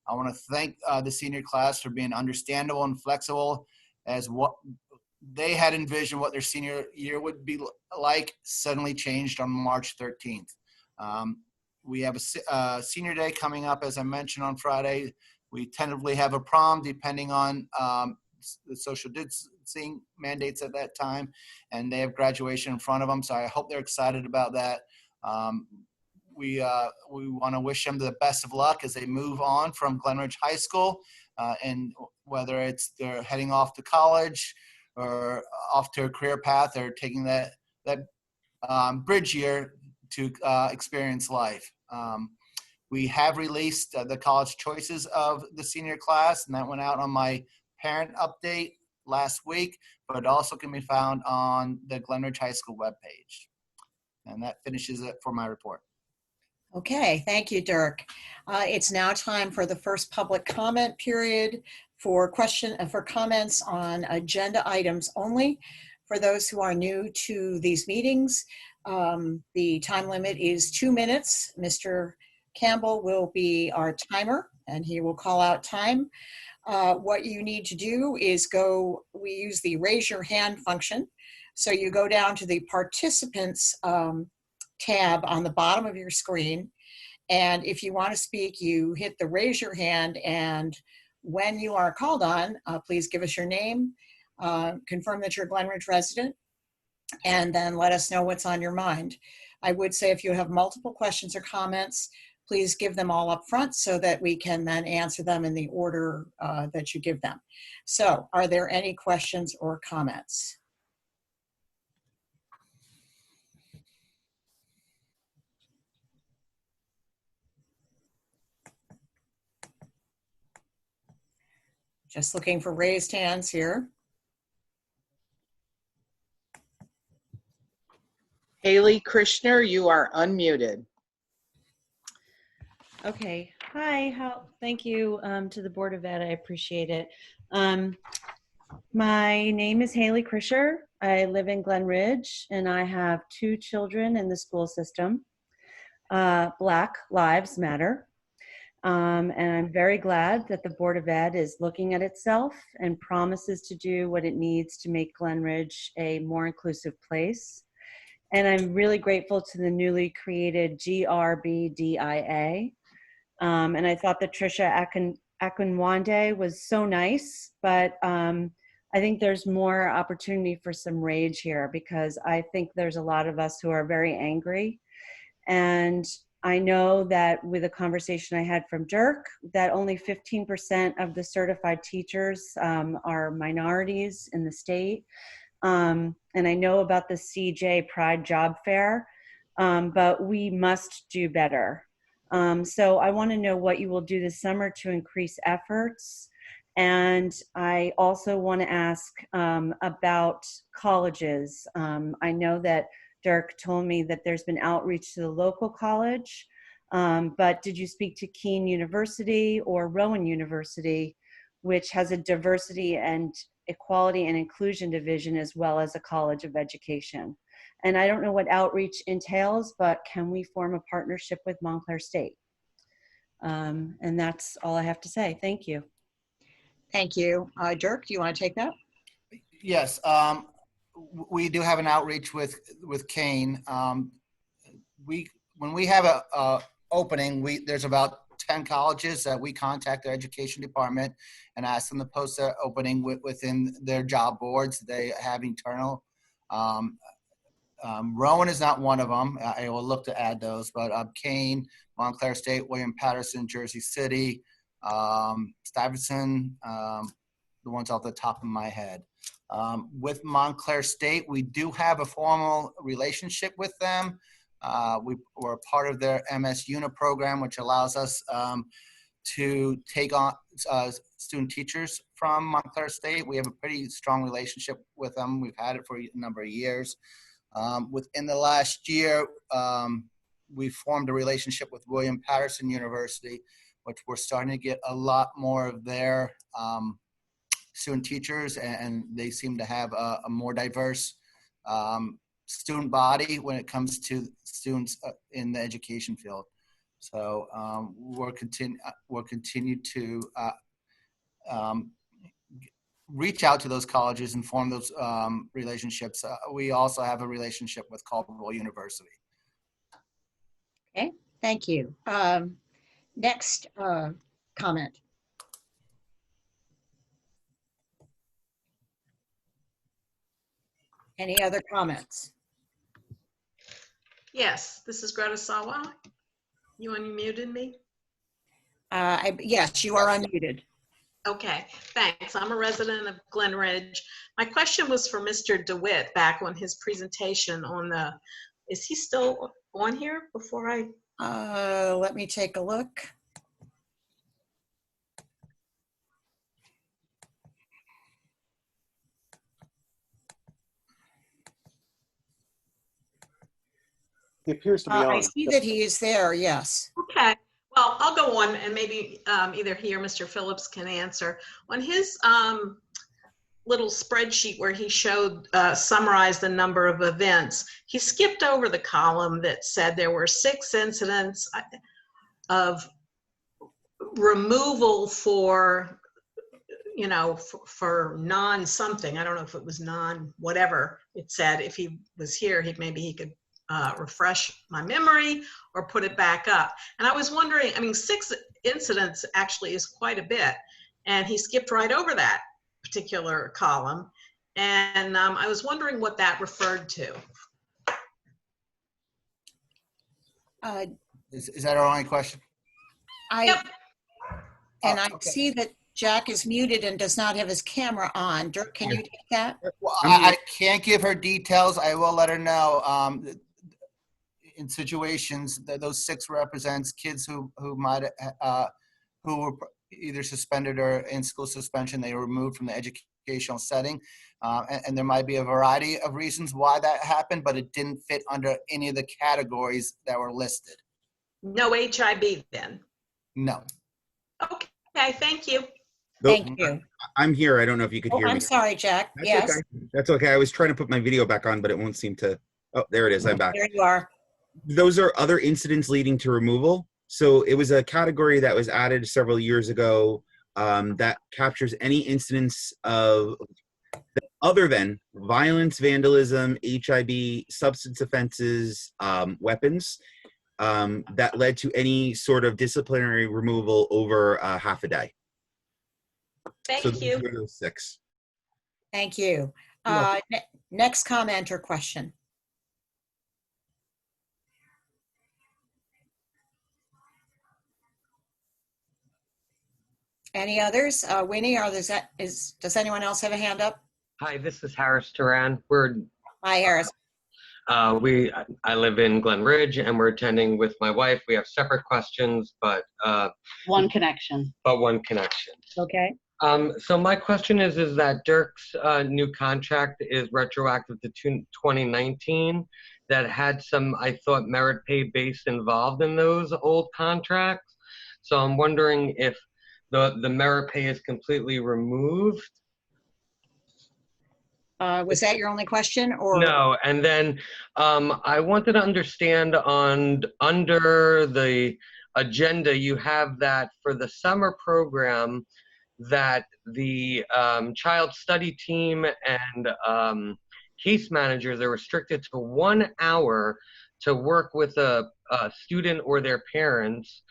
I want to thank the senior class for being understandable and flexible as what they had envisioned what their senior year would be like suddenly changed on March 13th. We have a senior day coming up, as I mentioned, on Friday. We tentatively have a prom, depending on the social distancing mandates at that time, and they have graduation in front of them. So I hope they're excited about that. We want to wish them the best of luck as they move on from Glenridge High School, and whether it's they're heading off to college or off to a career path, or taking that bridge year to experience life. We have released the college choices of the senior class, and that went out on my parent update last week, but it also can be found on the Glenridge High School webpage. And that finishes it for my report. Okay, thank you, Dirk. It's now time for the first public comment period for comments on agenda items only. For those who are new to these meetings, the time limit is 2 minutes. Mr. Campbell will be our timer, and he will call out time. What you need to do is we use the raise your hand function. So you go down to the participants tab on the bottom of your screen. And if you want to speak, you hit the raise your hand. And when you are called on, please give us your name, confirm that you're a Glenridge resident, and then let us know what's on your mind. I would say if you have multiple questions or comments, please give them all up front so that we can then answer them in the order that you give them. So are there any questions or comments? Just looking for raised hands here. Haley Krishner, you are unmuted. Okay. Hi. Thank you to the Board of Ed. I appreciate it. My name is Haley Krischer. I live in Glen Ridge, and I have 2 children in the school system. Black Lives Matter. And I'm very glad that the Board of Ed is looking at itself and promises to do what it needs to make Glen Ridge a more inclusive place. And I'm really grateful to the newly created GRBDIA. And I thought that Tricia Akinwande was so nice, but I think there's more opportunity for some rage here, because I think there's a lot of us who are very angry. And I know that with a conversation I had from Dirk, that only 15% of the certified teachers are minorities in the state. And I know about the CJ Pride Job Fair, but we must do better. So I want to know what you will do this summer to increase efforts. And I also want to ask about colleges. I know that Dirk told me that there's been outreach to the local college, but did you speak to Keene University or Rowan University, which has a diversity and equality and inclusion division as well as a college of education? And I don't know what outreach entails, but can we form a partnership with Montclair State? And that's all I have to say. Thank you. Thank you. Dirk, do you want to take that? Yes, we do have an outreach with Kane. When we have a opening, there's about 10 colleges that we contact their education department and ask them to post their opening within their job boards they have internal. Rowan is not one of them. I will look to add those, but Kane, Montclair State, William Patterson, Jersey City, Stuyvesant, the ones off the top of my head. With Montclair State, we do have a formal relationship with them. We're part of their MS UNA program, which allows us to take on student teachers from Montclair State. We have a pretty strong relationship with them. We've had it for a number of years. Within the last year, we formed a relationship with William Patterson University, which we're starting to get a lot more of their student teachers, and they seem to have a more diverse student body when it comes to students in the education field. So we'll continue to reach out to those colleges and form those relationships. We also have a relationship with Caldwell University. Okay, Thank you. Next comment. Any other comments? Yes, this is Greta Sawa. You unmuted me? Yes, you are unmuted. Okay, thanks. I'm a resident of Glen Ridge. My question was for Mr. DeWitt back on his presentation on the, is he still on here before I? Let me take a look. He appears to be I on. see that he is there, yes. Okay, well, I'll go on and maybe either he or Mr. Phillips can answer. On his little spreadsheet where he showed, summarized the number of events, he skipped over the column that said there were 6 incidents of removal for, you know, for non-something. I don't know if it was non-whatever it said. If he was here, maybe he could refresh my memory or put it back up. And I was wondering, I mean, 6 incidents actually is quite a bit. And he skipped right over that particular column. And I was wondering what that referred to. Is that our only question? I see that Jack is muted and does not have his camera on. Dirk, can you take that? Well, I can't give her details. I will let her know. In situations, those 6 represents kids who might who were either suspended or in school suspension. They were removed from the educational setting, and there might be a variety of reasons why that happened, but it didn't fit under any of the categories that were listed. No HIB then? No. Okay, thank you. Thank you. I'm here. I don't know if you could hear me. I'm sorry, Jack. That's Yes. okay. That's okay. I was trying to put my video back on, but it won't seem to. Oh, there it is. I'm back. There you are. Those are other incidents leading to removal. So it was a category that was added several years ago that captures any incidents of other than violence, vandalism, HIB, substance offenses, weapons that led to any sort of disciplinary removal over half a day. Thank So you. those are those 6. Thank you. Next comment or question. Any others? Winnie, does anyone else have a hand up? Hi, this is Harris Turan. Hi, Harris. I live in Glen Ridge, and we're attending with my wife. We have separate questions, but One connection. one connection. Okay. So my question is that Dirk's new contract is retroactive to 2019. That had some, I thought, merit pay base involved in those old contracts. So I'm wondering if the merit pay is completely removed. Was that your only question, or? No, and then I wanted to understand under the agenda, you have that for the summer program that the child study team and case managers are restricted to 1 hour to work with a student or their parents.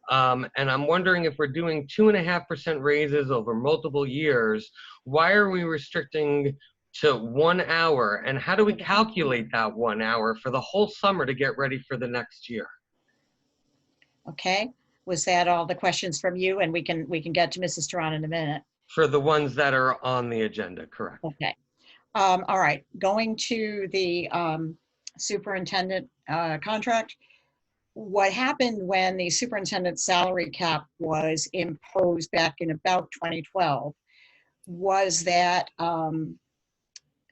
And I'm wondering if we're doing 2.5% raises over multiple years, why are we restricting to 1 hour? And how do we calculate that 1 hour for the whole summer to get ready for the next year? Okay. Was that all the questions from you? And we can get to Mrs. Turan in a minute. For the ones that are on the agenda, correct. Okay. All right. Going to the superintendent contract. What happened when the superintendent's salary cap was imposed back in about 2012 was that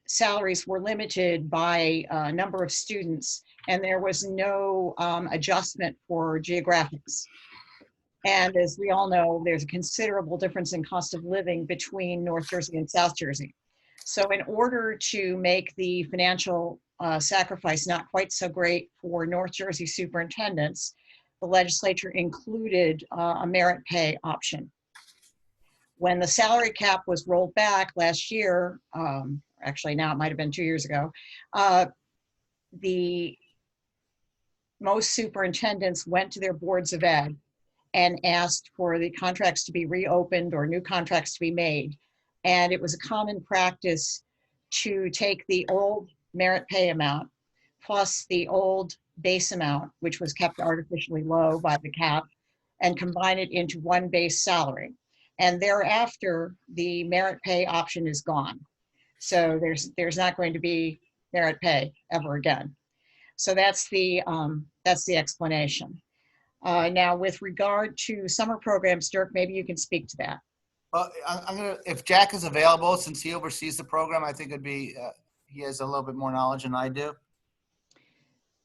salaries were limited by a number of students, and there was no adjustment for geographics. And as we all know, there's a considerable difference in cost of living between North Jersey and South Jersey. So in order to make the financial sacrifice not quite so great for North Jersey superintendents, the legislature included a merit pay option. When the salary cap was rolled back last year, actually now it might have been 2 years ago, the most superintendents went to their boards of ed and asked for the contracts to be reopened or new contracts to be made. And it was a common practice to take the old merit pay amount plus the old base amount, which was kept artificially low by the cap, and combine it into one base salary. And thereafter, the merit pay option is gone. So there's not going to be merit pay ever again. So that's the explanation. Now, with regard to summer programs, Dirk, maybe you can speak to that. Well, I'm gonna, if Jack is available, since he oversees the program, I think it'd be, he has a little bit more knowledge than I do.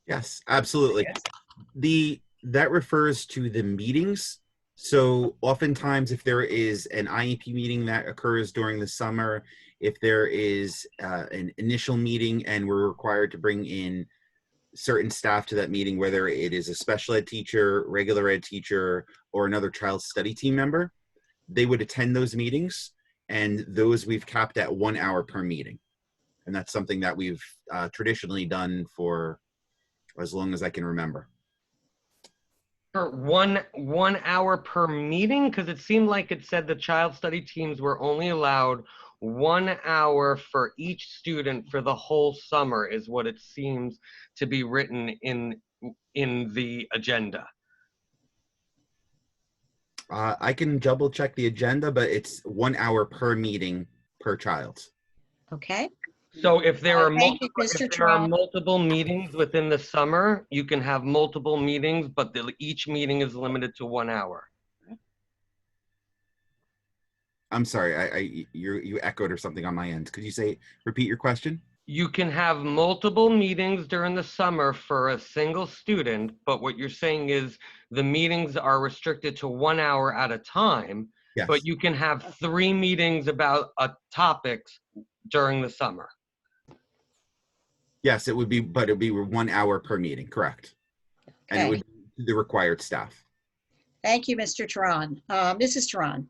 Yes, absolutely. That refers to the meetings. So oftentimes if there is an IEP meeting that occurs during the summer, if there is an initial meeting and we're required to bring in certain staff to that meeting, whether it is a special ed teacher, regular ed teacher, or another child study team member, they would attend those meetings, and those we've capped at 1 hour per meeting. And that's something that we've traditionally done for as long as I can remember. For one hour per meeting? Because it seemed like it said the child study teams were only allowed 1 hour for each student for the whole summer, is what it seems to be written in the agenda. I can double check the agenda, but it's 1 hour per meeting per child. Okay. So if there are Thank you, multiple, Mr. if there are Tron. multiple meetings within the summer, you can have multiple meetings, but each meeting is limited to 1 hour. I'm sorry, you echoed or something on my end. Could you repeat your question? You can have multiple meetings during the summer for a single student, but what you're saying is the meetings are restricted to 1 hour at a time, Yes. but you can have 3 meetings about topics during the summer. Yes, it would be, but it would be 1 hour per meeting, correct? And it Okay. would be the required staff. Thank you, Mr. Tehran. Mrs. Tehran.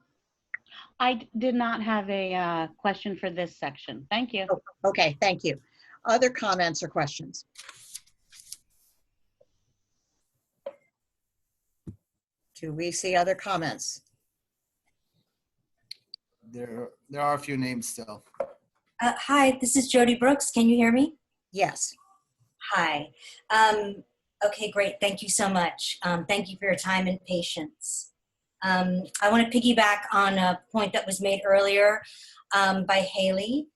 I did not have a question for this section. Thank you. Oh, okay, thank you. Other comments or questions? Do we see other comments? There are a few names still. Hi, this is Jody Brooks. Can you hear me? Yes. Hi. Okay, great. Thank you so much. Thank you for your time and patience. I want to piggyback on a point that was made earlier by Haley.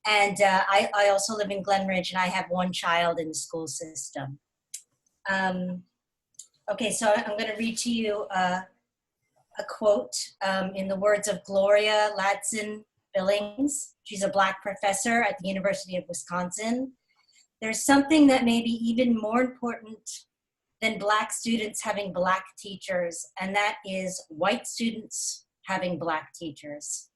And I also live in Glen Ridge, and I have one child in the school system. Okay, so I'm going to read to you a quote in the words of Gloria Ladson Billings. She's a Black professor at the University of Wisconsin. There's something that may be even more important than Black students having Black teachers, and that is white students having Black teachers.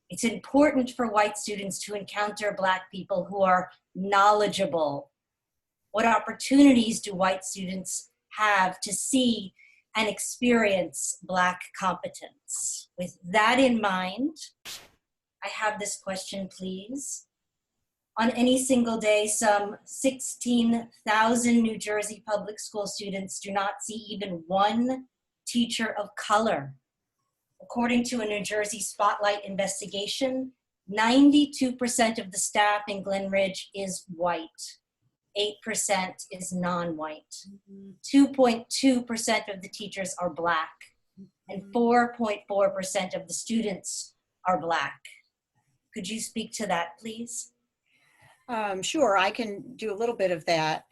It's important for white students to encounter Black people who are knowledgeable. What opportunities do white students have to see and experience Black competence? With that in mind, I have this question, please. On any single day, some 16,000 New Jersey public school students do not see even one teacher of color. According to a New Jersey Spotlight investigation, 92% of the staff in Glen Ridge is white. 8% is non-white. 2.2% of the teachers are Black, and 4.4% of the students are Black. Could you speak to that, please? Sure, I can do a little bit of that.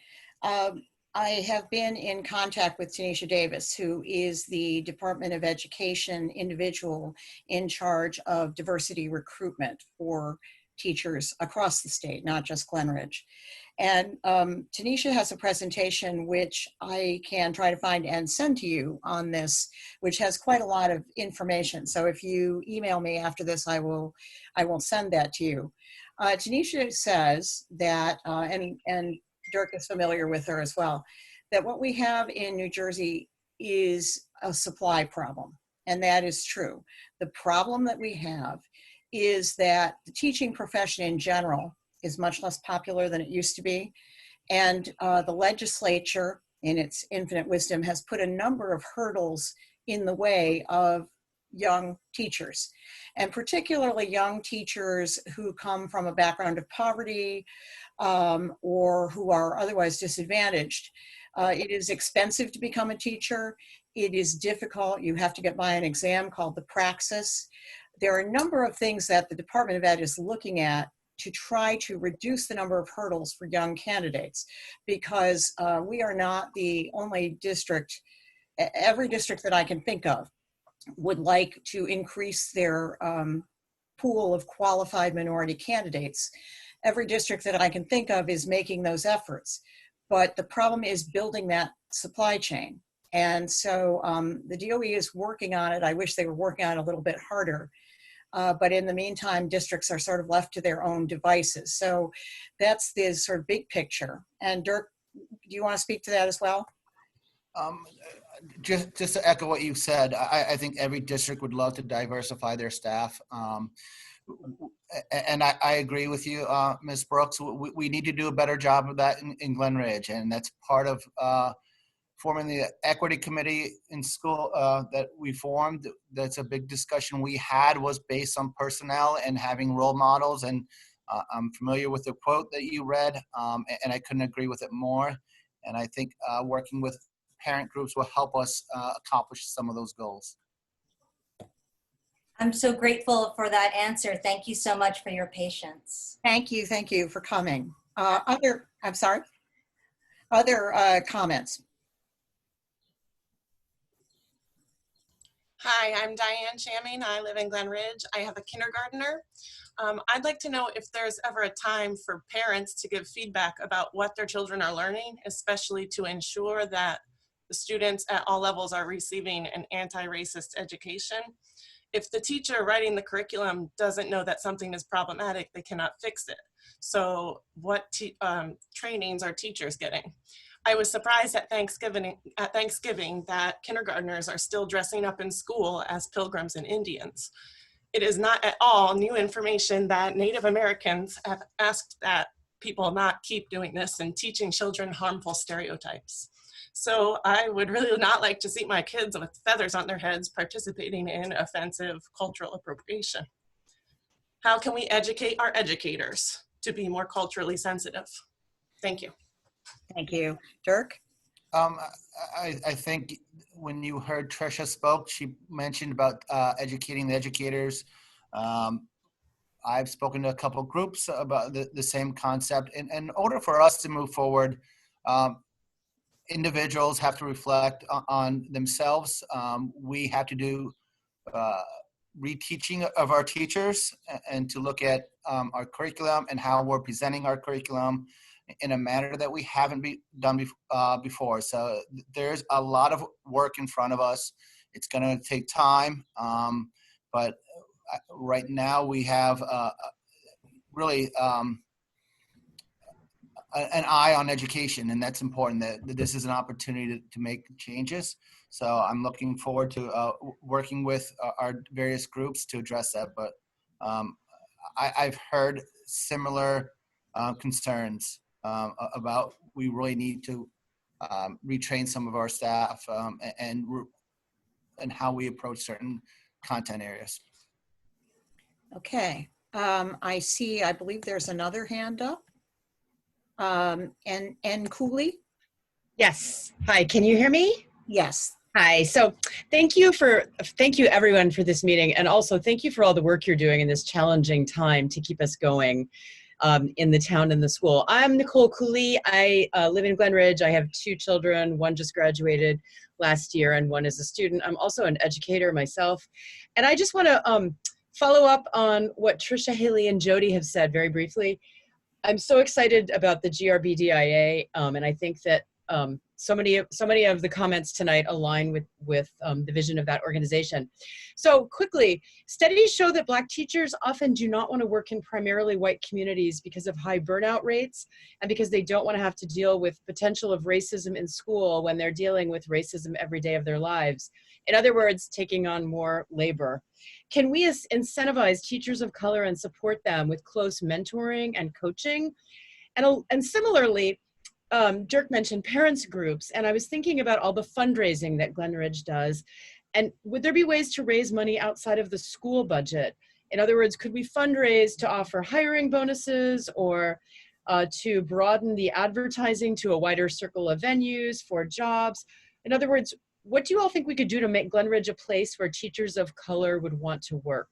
I have been in contact with Tanisha Davis, who is the Department of Education individual in charge of diversity recruitment for teachers across the state, not just Glen Ridge. And Tanisha has a presentation which I can try to find and send to you on this, which has quite a lot of information. So if you email me after this, I will send that to you. Tanisha says that, and Dirk is familiar with her as well, that what we have in New Jersey is a supply problem, and that is true. The problem that we have is that the teaching profession in general is much less popular than it used to be, and the legislature in its infinite wisdom, has put a number of hurdles in the way of young teachers, and particularly young teachers who come from a background of poverty or who are otherwise disadvantaged. It is expensive to become a teacher. It is difficult. You have to get by an exam called the Praxis. There are a number of things that the Department of Ed is looking at to try to reduce the number of hurdles for young candidates, because we are not the only district. Every district that I can think of would like to increase their pool of qualified minority candidates. Every district that I can think of is making those efforts. But the problem is building that supply chain. And so the DOE is working on it. I wish they were working on it a little bit harder. But in the meantime, districts are sort of left to their own devices. So that's the sort of big picture. And Dirk, do you want to speak to that as well? Just to echo what you said, I think every district would love to diversify their staff. And I agree with you, Ms. Brooks. We need to do a better job of that in Glen Ridge, and that's part of forming the equity committee in school that we formed. That's a big discussion we had, was based on personnel and having role models. And I'm familiar with the quote that you read, and I couldn't agree with it more. And I think working with parent groups will help us accomplish some of those goals. I'm so grateful for that answer. Thank you so much for your patience. Thank you for coming. Other comments? Hi, I'm Diane Chamming. I live in Glen Ridge. I have a kindergartner. I'd like to know if there's ever a time for parents to give feedback about what their children are learning, especially to ensure that the students at all levels are receiving an anti-racist education. If the teacher writing the curriculum doesn't know that something is problematic, they cannot fix it. So what trainings are teachers getting? I was surprised at Thanksgiving that kindergartners are still dressing up in school as pilgrims and Indians. It is not at all new information that Native Americans have asked that people not keep doing this and teaching children harmful stereotypes. So I would really not like to see my kids with feathers on their heads participating in offensive cultural appropriation. How can we educate our educators to be more culturally sensitive? Thank you. Thank you. Dirk? I think when you heard Tricia spoke, she mentioned about educating the educators. I've spoken to a couple groups about the same concept. And in order for us to move forward, individuals have to reflect on themselves. We have to do reteaching of our teachers and to look at our curriculum and how we're presenting our curriculum in a manner that we haven't done before. So there's a lot of work in front of us. It's going to take time, but right now we have really an eye on education, and that's important, that this is an opportunity to make changes. So I'm looking forward to working with our various groups to address that. But I've heard similar concerns about we really need to retrain some of our staff and how we approach certain content areas. Okay, I believe there's another hand up. And Cooley? Yes. Hi, can you hear me? Yes. Hi. So thank you everyone for this meeting, and also thank you for all the work you're doing in this challenging time to keep us going in the town and the school. I'm Nicole Cooley. I live in Glen Ridge. I have 2 children. One just graduated last year and one is a student. I'm also an educator myself. And I just want to follow up on what Tricia, Haley, and Jody have said very briefly. I'm so excited about the GRBDIA, and I think that so many of the comments tonight align with the vision of that organization. So quickly, studies show that Black teachers often do not want to work in primarily white communities because of high burnout rates and because they don't want to have to deal with potential of racism in school when they're dealing with racism every day of their lives. In other words, taking on more labor. Can we incentivize teachers of color and support them with close mentoring and coaching? And similarly, Dirk mentioned parents groups, and I was thinking about all the fundraising that Glenridge does. And would there be ways to raise money outside of the school budget? In other words, could we fundraise to offer hiring bonuses or to broaden the advertising to a wider circle of venues for jobs? In other words, what do you all think we could do to make Glenridge a place where teachers of color would want to work?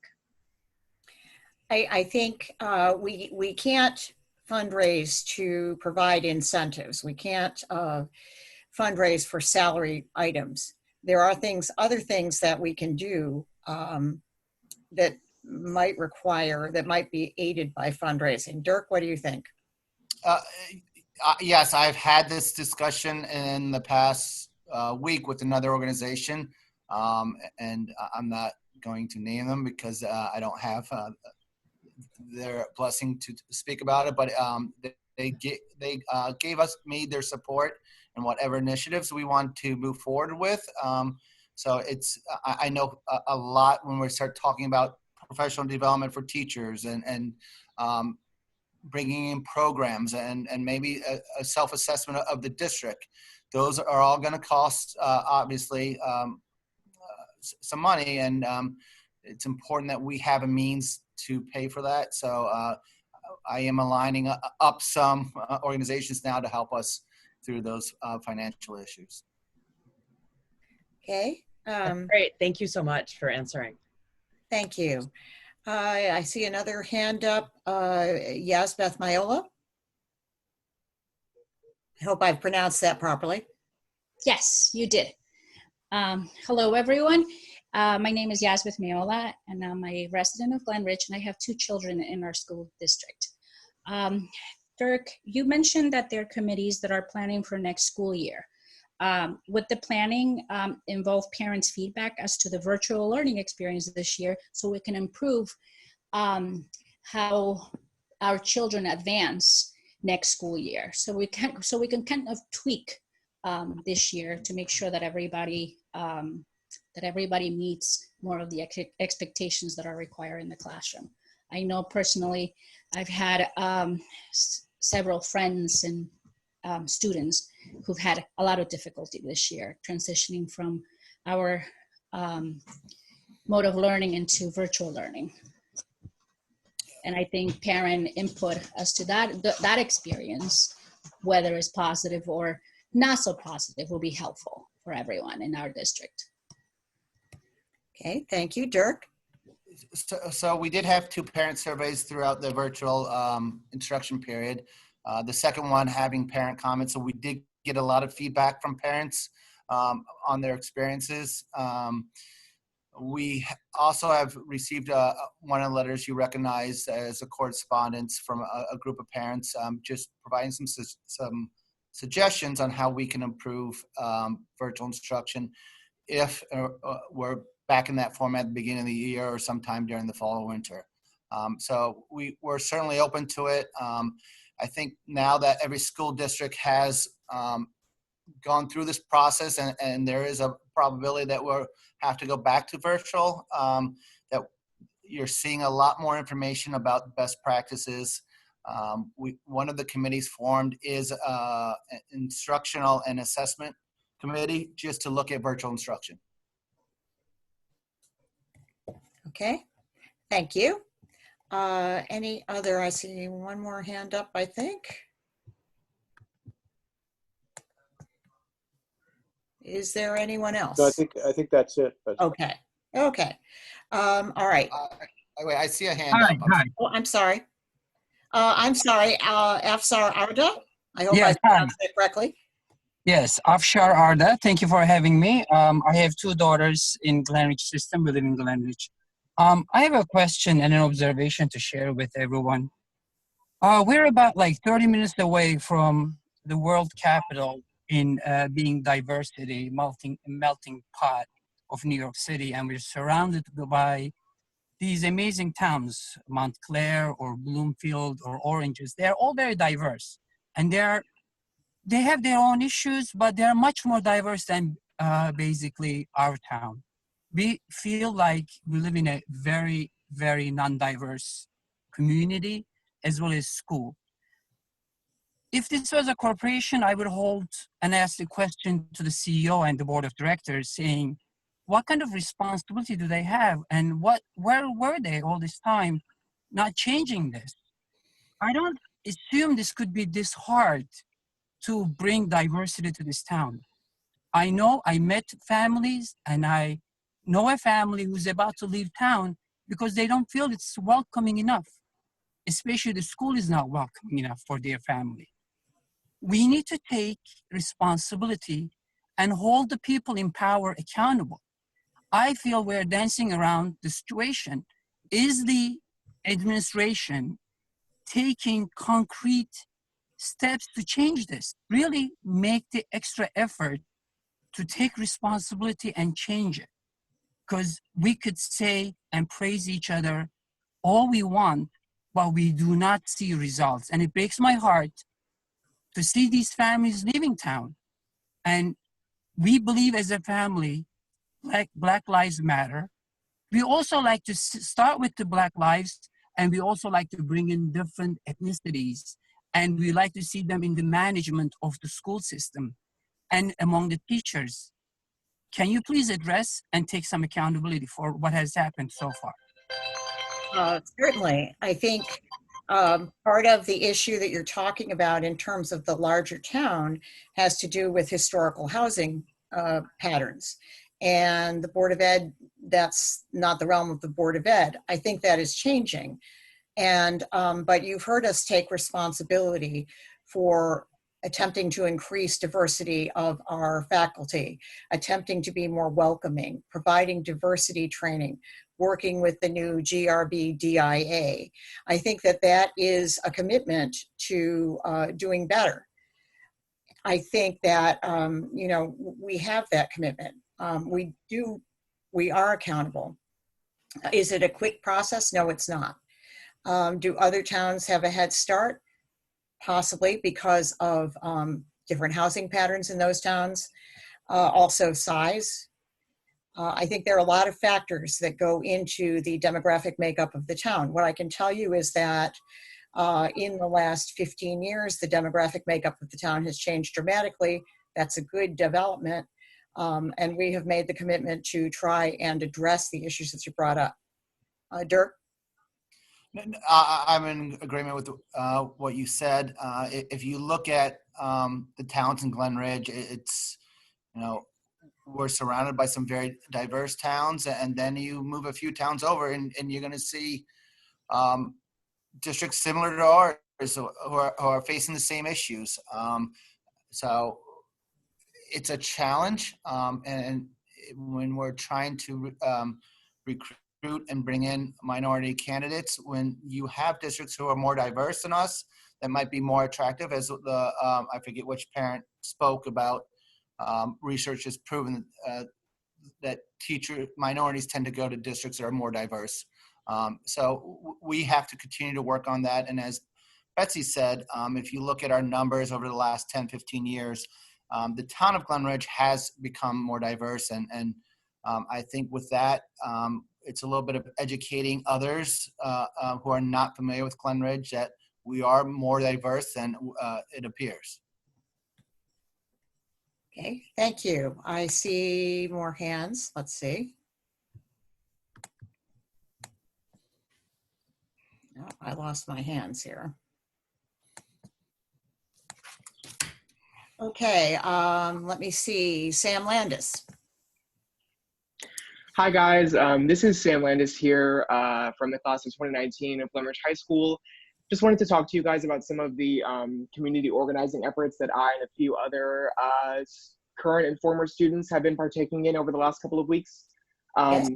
I think we can't fundraise to provide incentives. We can't fundraise for salary items. There are other things that we can do that might be aided by fundraising. Dirk, what do you think? Yes, I've had this discussion in the past week with another organization, and I'm not going to name them because I don't have their blessing to speak about it. But they gave me their support in whatever initiatives we want to move forward with. So I know a lot when we start talking about professional development for teachers and bringing in programs and maybe a self-assessment of the district. Those are all going to cost, obviously, some money, and it's important that we have a means to pay for that. So I am aligning up some organizations now to help us through those financial issues. Okay. Great. Thank you so much for answering. Thank you. I see another hand up. Yes, Beth Miola. I hope I've pronounced that properly. Yes, you did. Hello, everyone. My name is Yasbeth Miola, and I'm a resident of Glenridge, and I have 2 children in our school district. Dirk, you mentioned that there are committees that are planning for next school year. Would the planning involve parents' feedback as to the virtual learning experience this year so we can improve how our children advance next school year? So we can kind of tweak this year to make sure that everybody meets more of the expectations that are required in the classroom. I know personally, I've had several friends and students who've had a lot of difficulty this year transitioning from our mode of learning into virtual learning. And I think parent input as to that experience, whether it's positive or not so positive, will be helpful for everyone in our district. Okay, thank you, Dirk. So we did have 2 parent surveys throughout the virtual instruction period. The second one having parent comments. So we did get a lot of feedback from parents on their experiences. We also have received one of the letters you recognized as a correspondence from a group of parents, just providing some suggestions on how we can improve virtual instruction if we're back in that format at the beginning of the year or sometime during the fall or winter. So we're certainly open to it. I think now that every school district has gone through this process and there is a probability that we'll have to go back to virtual, that you're seeing a lot more information about best practices. One of the committees formed is an instructional and assessment committee just to look at virtual instruction. Okay, thank you. Any other? I see one more hand up, I think. Is there anyone else? No, I think that's it. But Okay. Okay. All right. Wait, I see a hand Hi, up. hi. Oh, I'm sorry. Afsar Arda. I hope Yes, I pronounced it correctly. Yes, Afshar Arda. Thank you for having me. I have 2 daughters in Glenridge system. We live in Glenridge. I have a question and an observation to share with everyone. We're about like 30 minutes away from the world capital in being diversity, melting pot of New York City, and we're surrounded by these amazing towns, Montclair or Bloomfield or Oranges. They're all very diverse, and they have their own issues, but they're much more diverse than basically our town. We feel like we live in a very, very non-diverse community as well as school. If this was a corporation, I would hold and ask the question to the CEO and the board of directors saying, what kind of responsibility do they have? And where were they all this time not changing this? I don't assume this could be this hard to bring diversity to this town. I know I met families and I know a family who's about to leave town because they don't feel it's welcoming enough, especially the school is not welcoming enough for their family. We need to take responsibility and hold the people in power accountable. I feel we're dancing around the situation. Is the administration taking concrete steps to change this? Really make the extra effort to take responsibility and change it. Because we could say and praise each other all we want, but we do not see results. And it breaks my heart to see these families leaving town. And we believe as a family, like Black Lives Matter. We also like to start with the Black lives, and we also like to bring in different ethnicities. And we like to see them in the management of the school system and among the teachers. Can you please address and take some accountability for what has happened so far? Certainly. I think part of the issue that you're talking about in terms of the larger town has to do with historical housing patterns. And the Board of Ed, that's not the realm of the Board of Ed. I think that is changing. And, but you've heard us take responsibility for attempting to increase diversity of our faculty, attempting to be more welcoming, providing diversity training, working with the new GRB DIA. I think that that is a commitment to doing better. I think that, you know, we have that commitment. We are accountable. Is it a quick process? No, it's not. Do other towns have a head start? Possibly, because of different housing patterns in those towns. Also size. I think there are a lot of factors that go into the demographic makeup of the town. What I can tell you is that in the last 15 years, the demographic makeup of the town has changed dramatically. That's a good development. And we have made the commitment to try and address the issues that you brought up. Dirk? I'm in agreement with what you said. If you look at the towns in Glen Ridge, it's, you know, we're surrounded by some very diverse towns, and then you move a few towns over and you're going to see districts similar to ours who are facing the same issues. So it's a challenge, and when we're trying to recruit and bring in minority candidates, when you have districts who are more diverse than us, that might be more attractive. As the I forget which parent spoke about, research has proven that minorities tend to go to districts that are more diverse. So we have to continue to work on that. And as Betsy said, if you look at our numbers over the last 10, 15 years, the town of Glen Ridge has become more diverse. And I think with that, it's a little bit of educating others who are not familiar with Glen Ridge that we are more diverse than it appears. Okay, thank you. I see more hands. Let's see. Oh, I lost my hands here. Okay, let me see. Sam Landis. Hi guys, this is Sam Landis here from the class of 2019 of Glen Ridge High School. Just wanted to talk to you guys about some of the community organizing efforts that I and a few other current and former students have been partaking in over the last couple of weeks. Yes.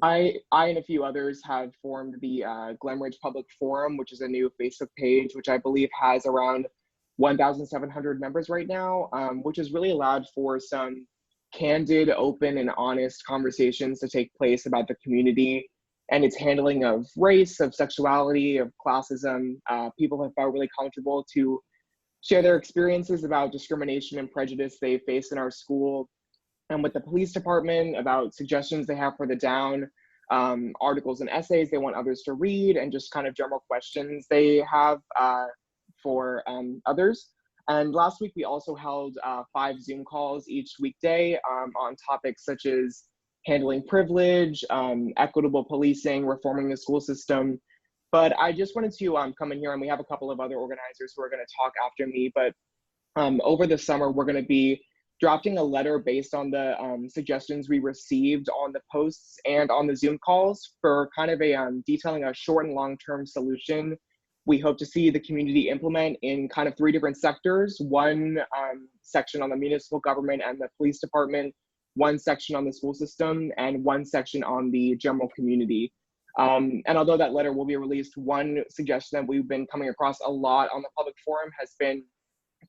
I and a few others have formed the Glen Ridge Public Forum, which is a new Facebook page, which I believe has around 1,700 members right now, which has really allowed for some candid, open, and honest conversations to take place about the community and its handling of race, of sexuality, of classism. People have felt really comfortable to share their experiences about discrimination and prejudice they face in our school and with the police department, about suggestions they have for the down, articles and essays they want others to read, and just kind of general questions they have for others. And last week, we also held 5 Zoom calls each weekday on topics such as handling privilege, equitable policing, reforming the school system. But I just wanted to come in here, and we have a couple of other organizers who are going to talk after me. But over the summer, we're going to be drafting a letter based on the suggestions we received on the posts and on the Zoom calls for kind of a detailing a short and long-term solution we hope to see the community implement in kind of 3 different sectors. One section on the municipal government and the police department, 1 section on the school system, and 1 section on the general community. And although that letter will be released, one suggestion that we've been coming across a lot on the public forum has been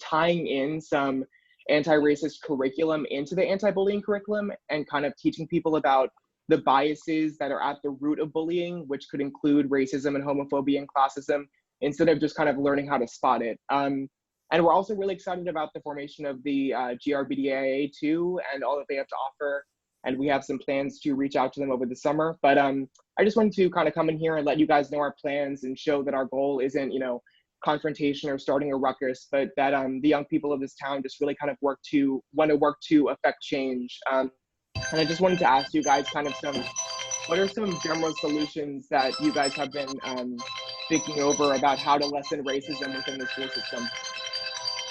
tying in some anti-racist curriculum into the anti-bullying curriculum and kind of teaching people about the biases that are at the root of bullying, which could include racism and homophobia and classism, instead of just kind of learning how to spot it. And we're also really excited about the formation of the GRBDIA too, and all that they have to offer. And we have some plans to reach out to them over the summer. But I just wanted to kind of come in here and let you guys know our plans and show that our goal isn't, confrontation or starting a ruckus, but that the young people of this town just really kind of want to work to affect change. And I just wanted to ask you guys kind of what are some general solutions that you guys have been thinking over about how to lessen racism within the school system?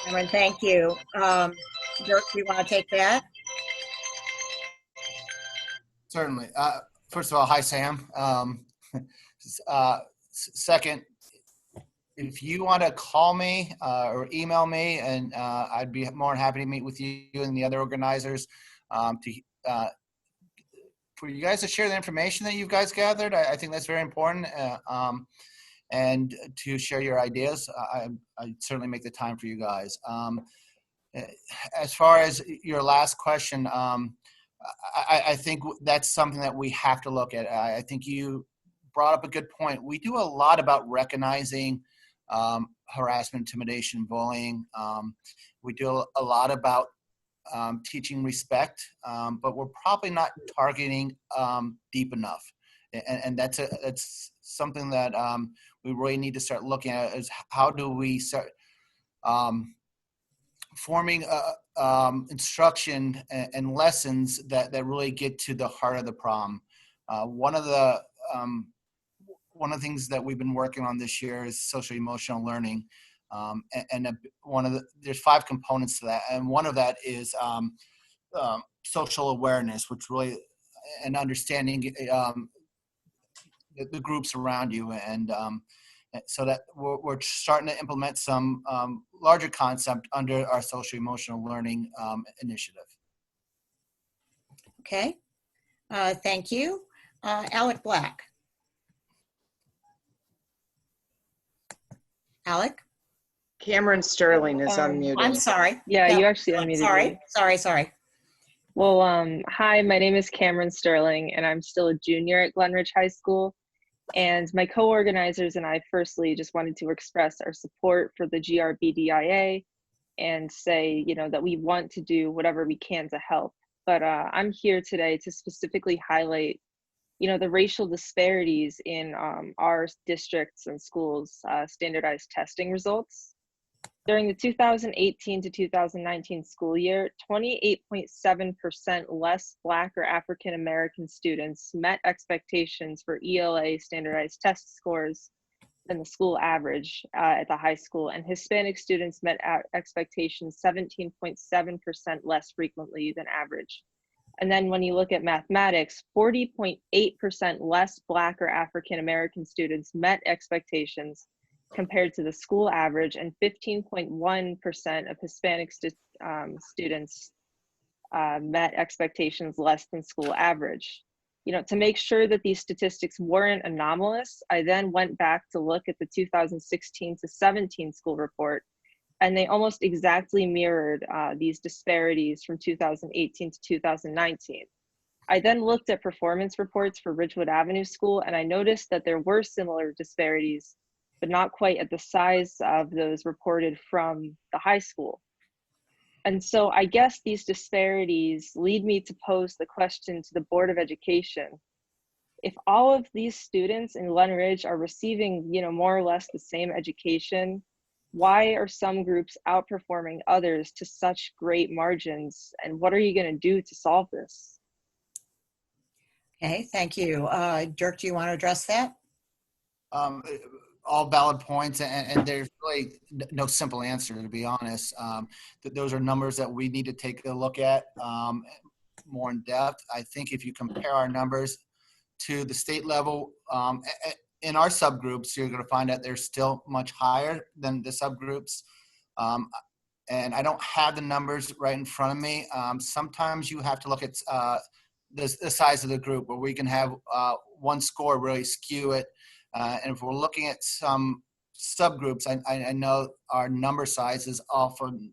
Cameron, thank you. Dirk, do you want to take that? Certainly. First of all, hi, Sam. Second, if you want to call me or email me, and I'd be more than happy to meet with you and the other organizers for you guys to share the information that you guys gathered. I think that's very important. And to share your ideas. I certainly make the time for you guys. As far as your last question, I think that's something that we have to look at. I think you brought up a good point. We do a lot about recognizing harassment, intimidation, bullying. We do a lot about teaching respect, but we're probably not targeting deep enough. And that's something that we really need to start looking at, is how do we start forming instruction and lessons that really get to the heart of the problem. One of the things that we've been working on this year is social emotional learning. There's 5 components to that. And one of that is social awareness, which really, and understanding the groups around you. And so that we're starting to implement some larger concept under our social emotional learning initiative. Okay, thank you. Alec Black. Alec? Cameron Sterling is unmuted. I'm sorry. Yeah, No, you actually unmuted me. Sorry. Well, hi, my name is Cameron Sterling, and I'm still a junior at Glenridge High School. And my co-organizers and I firstly just wanted to express our support for the GRBDIA and say, that we want to do whatever we can to help. But I'm here today to specifically highlight, the racial disparities in our districts and schools' standardized testing results. During the 2018 to 2019 school year, 28.7% less Black or African American students met expectations for ELA standardized test scores than the school average at the high school, and Hispanic students met expectations 17.7% less frequently than average. And then when you look at mathematics, 40.8% less Black or African American students met expectations compared to the school average, and 15.1% of Hispanic students met expectations less than school average. To make sure that these statistics weren't anomalous, I then went back to look at the 2016 to 17 school report, and they almost exactly mirrored these disparities from 2018 to 2019. I then looked at performance reports for Ridgewood Avenue School, and I noticed that there were similar disparities, but not quite at the size of those reported from the high school. And so I guess these disparities lead me to pose the question to the Board of Education. If all of these students in Glen Ridge are receiving, more or less the same education, Why are some groups outperforming others to such great margins? And what are you going to do to solve this? Okay, thank you. Dirk, do you want to address that? All valid points, and there's really no simple answer, to be honest. Those are numbers that we need to take a look at more in depth. I think if you compare our numbers to the state level, in our subgroups, you're going to find that they're still much higher than the subgroups. And I don't have the numbers right in front of me. Sometimes you have to look at the size of the group, where we can have one score really skew it. And if we're looking at some subgroups, I know our number size is often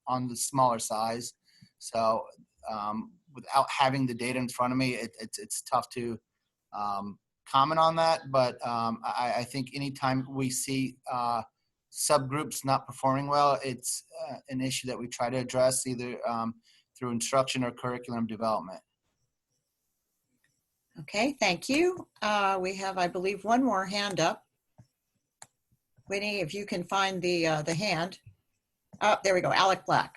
on the smaller size. So without having the data in front of me, it's tough to comment on that. But I think anytime we see subgroups not performing well, it's an issue that we try to address either through instruction or curriculum development. Okay, thank you. We have, I believe, one more hand up. Winnie, if you can find the hand. Oh, there we go, Alec Black.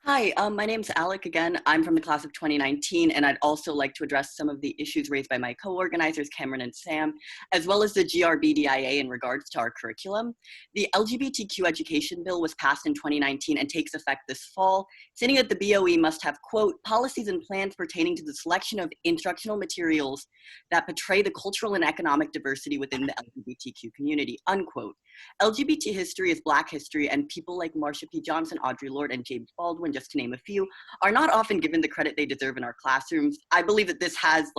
Hi, my name's Alec again. I'm from the class of 2019, and I'd also like to address some of the issues raised by my co-organizers, Cameron and Sam, as well as the GRBDIA in regards to our curriculum. The LGBTQ education bill was passed in 2019 and takes effect this fall, stating that the BOE must have, quote, policies and plans pertaining to the selection of instructional materials that portray the cultural and economic diversity within the LGBTQ community, unquote. LGBT history is Black history, and people like Marsha P. Johnson, Audre Lorde, and James Baldwin, just to name a few, are not often given the credit they deserve in our classrooms. I believe that this has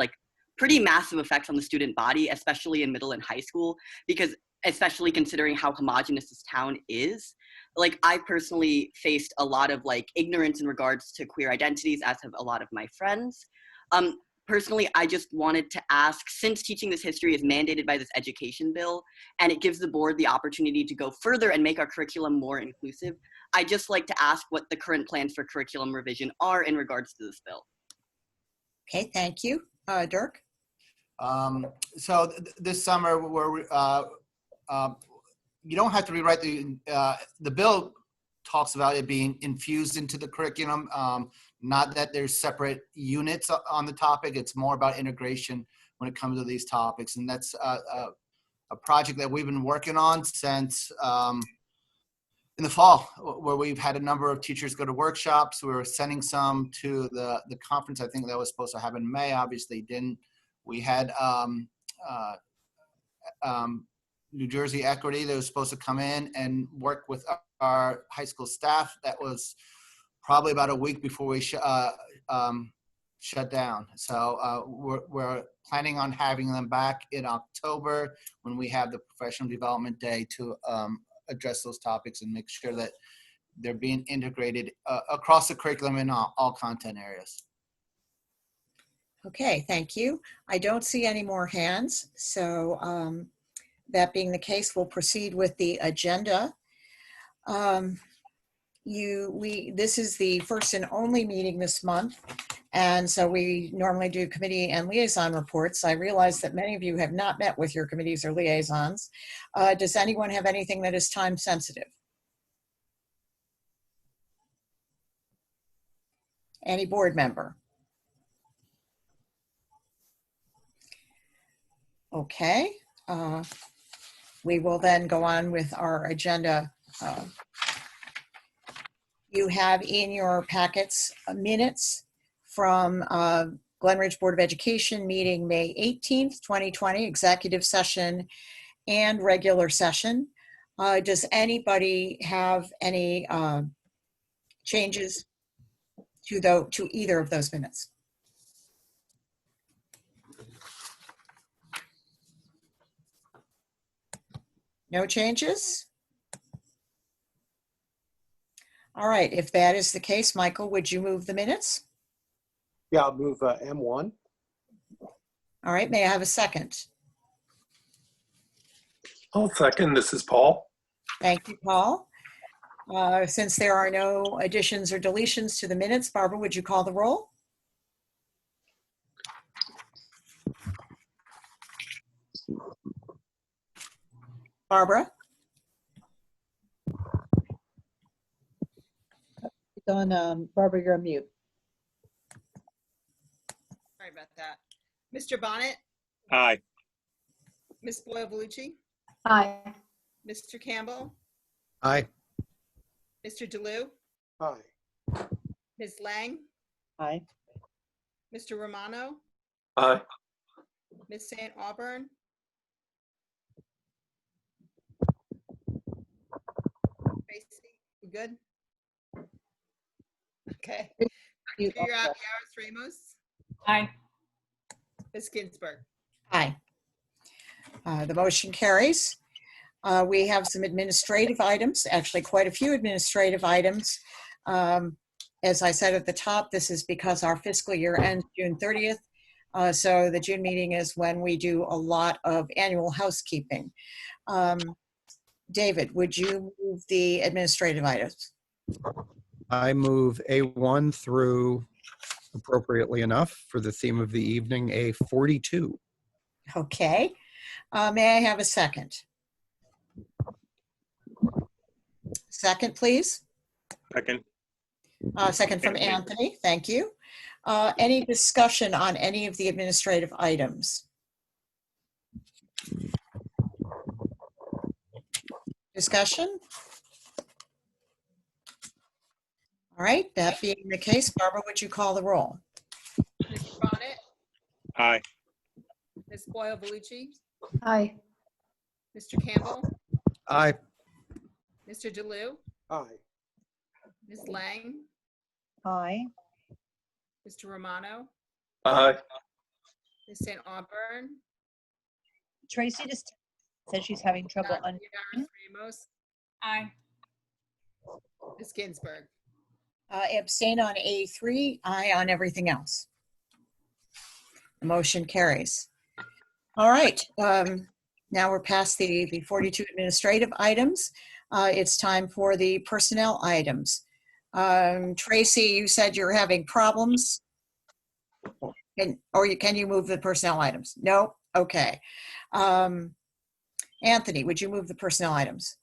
pretty massive effects on the student body, especially in middle and high school, because especially considering how homogenous this town is. I personally faced a lot of ignorance in regards to queer identities, as have a lot of my friends. Personally, I just wanted to ask, since teaching this history is mandated by this education bill, and it gives the board the opportunity to go further and make our curriculum more inclusive, I'd just like to ask what the current plans for curriculum revision are in regards to this bill. Okay, thank you. Dirk? So this summer, you don't have to rewrite the bill talks about it being infused into the curriculum. Not that there's separate units on the topic. It's more about integration when it comes to these topics. And that's a project that we've been working on since in the fall, where we've had a number of teachers go to workshops. We were sending some to the conference. I think that was supposed to happen in May, obviously didn't. We had New Jersey Equity that was supposed to come in and work with our high school staff. That was probably about a week before we shut down. So we're planning on having them back in October when we have the professional development day to address those topics and make sure that they're being integrated across the curriculum in all content areas. Okay, thank you. I don't see any more hands. So that being the case, we'll proceed with the agenda. This is the first and only meeting this month, and so we normally do committee and liaison reports. I realize that many of you have not met with your committees or liaisons. Does anyone have anything that is time sensitive? Any board member? Okay, we will then go on with our agenda. You have in your packets minutes from Glen Ridge Board of Education meeting May 18th, 2020, executive session and regular session. Does anybody have any changes to either of those minutes? No changes? All right, if that is the case, Michael, would you move the minutes? Yeah, I'll move M1. All right, may I have a second? I'll second. This is Paul. Thank you, Paul. Since there are no additions or deletions to the minutes, Barbara, would you call the roll? Barbara? It's on, Barbara, you're on mute. Sorry about that. Mr. Bonnet, Aye. Ms. Boyle-Vellucci, Aye. Mr. Campbell, Aye. Mr. DeLu, Aye. Ms. Lang, Aye. Mr. Romano, Aye. Ms. St. Auburn, Tracy, you good? Okay. You- Yaris Ramos, Aye. Ms. Ginsburg. Aye. The motion carries. We have some administrative items, actually quite a few administrative items. As I said at the top, this is because our fiscal year ends June 30th. So the June meeting is when we do a lot of annual housekeeping. David, would you move the administrative items? I move A1 through, appropriately enough, for the theme of the evening, A42. Okay. May I have a second? Second, please. Second. Second from Anthony. Thank you. Any discussion on any of the administrative items? Discussion? All right, that being the case, Barbara, would you call the roll? Mr. Bonnet, Aye. Ms. Boyle-Vellucci, Aye. Mr. Campbell, Aye. Mr. DeLu, Aye. Ms. Lang, Aye. Mr. Romano, Aye. Ms. St. Auburn, Tracy just said she's having trouble Dr. Yaris Ramos. Aye. Ms. Ginsburg. Abstain on A3, aye on everything else. The motion carries. All right, now we're past the 42 administrative items. It's time for the personnel items. Tracy, you said you're having problems. Can you move the personnel items? No? Okay. Anthony, would you move the personnel items?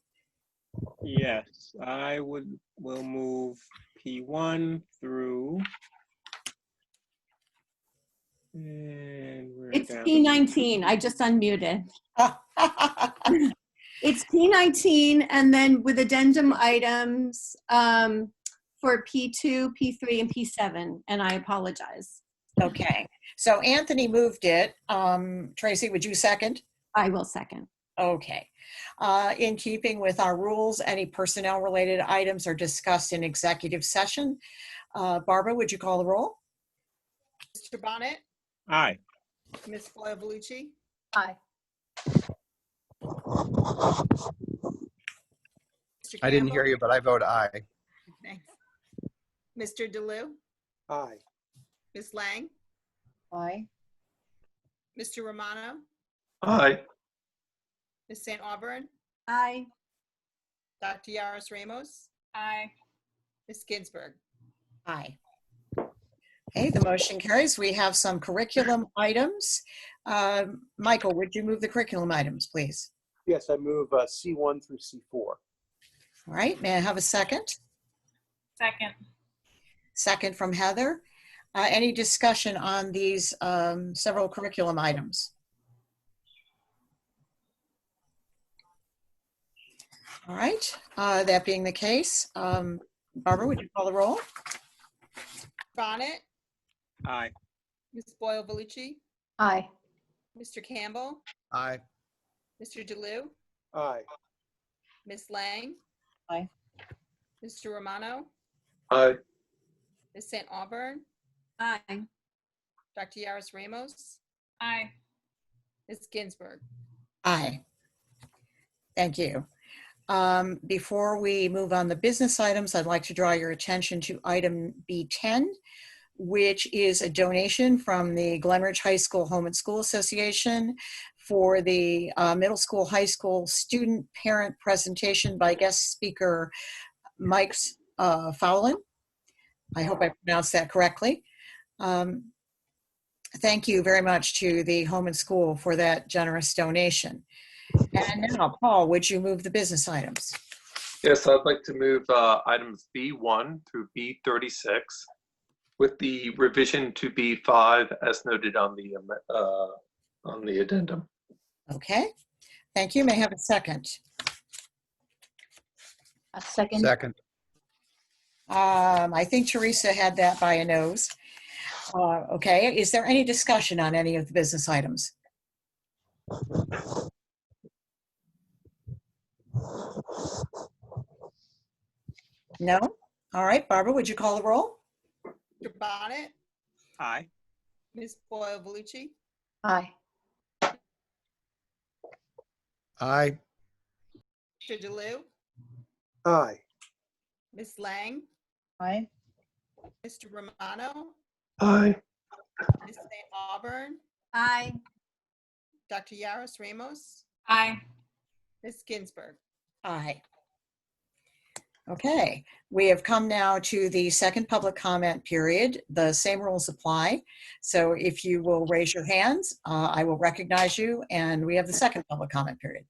Yes, I will move P1 through. And we're It's down. P19. I just unmuted. It's P19 and then with addendum items for P2, P3, and P7. And I apologize. Okay, so Anthony moved it. Tracy, would you second? I will second. Okay. In keeping with our rules, any personnel related items are discussed in executive session. Barbara, would you call the roll? Mr. Bonnet, Aye. Ms. Boyle-Vellucci, Aye. Mr. I didn't Campbell? hear you, but I vote aye. Thanks. Mr. DeLu, Aye. Ms. Lang, Aye. Mr. Romano, Aye. Ms. St. Auburn, Aye. Dr. Yaris Ramos. Aye. Ms. Ginsburg. Aye. Okay, the motion carries. We have some curriculum items. Michael, would you move the curriculum items, please? Yes, I move C1 through C4. All right, may I have a second? Second. Second from Heather. Any discussion on these several curriculum items? All right, that being the case, Barbara, would you call the roll? Bonnet, Aye. Ms. Boyle-Vellucci, Aye. Mr. Campbell, Aye. Mr. DeLu, Aye. Ms. Lang, Aye. Mr. Romano, Aye. Ms. St. Auburn, Aye. Dr. Yaris Ramos. Aye. Ms. Ginsburg. Aye. Thank you. Before we move on the business items, I'd like to draw your attention to item B10, which is a donation from the Glenridge High School Home and School Association for the middle school, high school student parent presentation by guest speaker Mike Fowlin. I hope I pronounced that correctly. Thank you very much to the Home and School for that generous donation. And now, Paul, would you move the business items? Yes, I'd like to move items B1 through B36 with the revision to B5 as noted on the addendum. Okay, thank you. May I have a second? A second. Second. I think Teresa had that by a nose. Okay, is there any discussion on any of the business items? No? All right, Barbara, would you call the roll? Mr. Bonnet, Aye. Ms. Boyle Vellucci, Aye. Aye. Mr. DeLu, Aye. Ms. Lang, Aye. Mr. Romano, Aye. Ms. St. Auburn, Aye. Dr. Yaros Ramos, Aye. Ms. Ginsburg. Aye. Okay, we have come now to the second public comment period. The same rules apply. So if you will raise your hands, I will recognize you, and we have the second public comment period.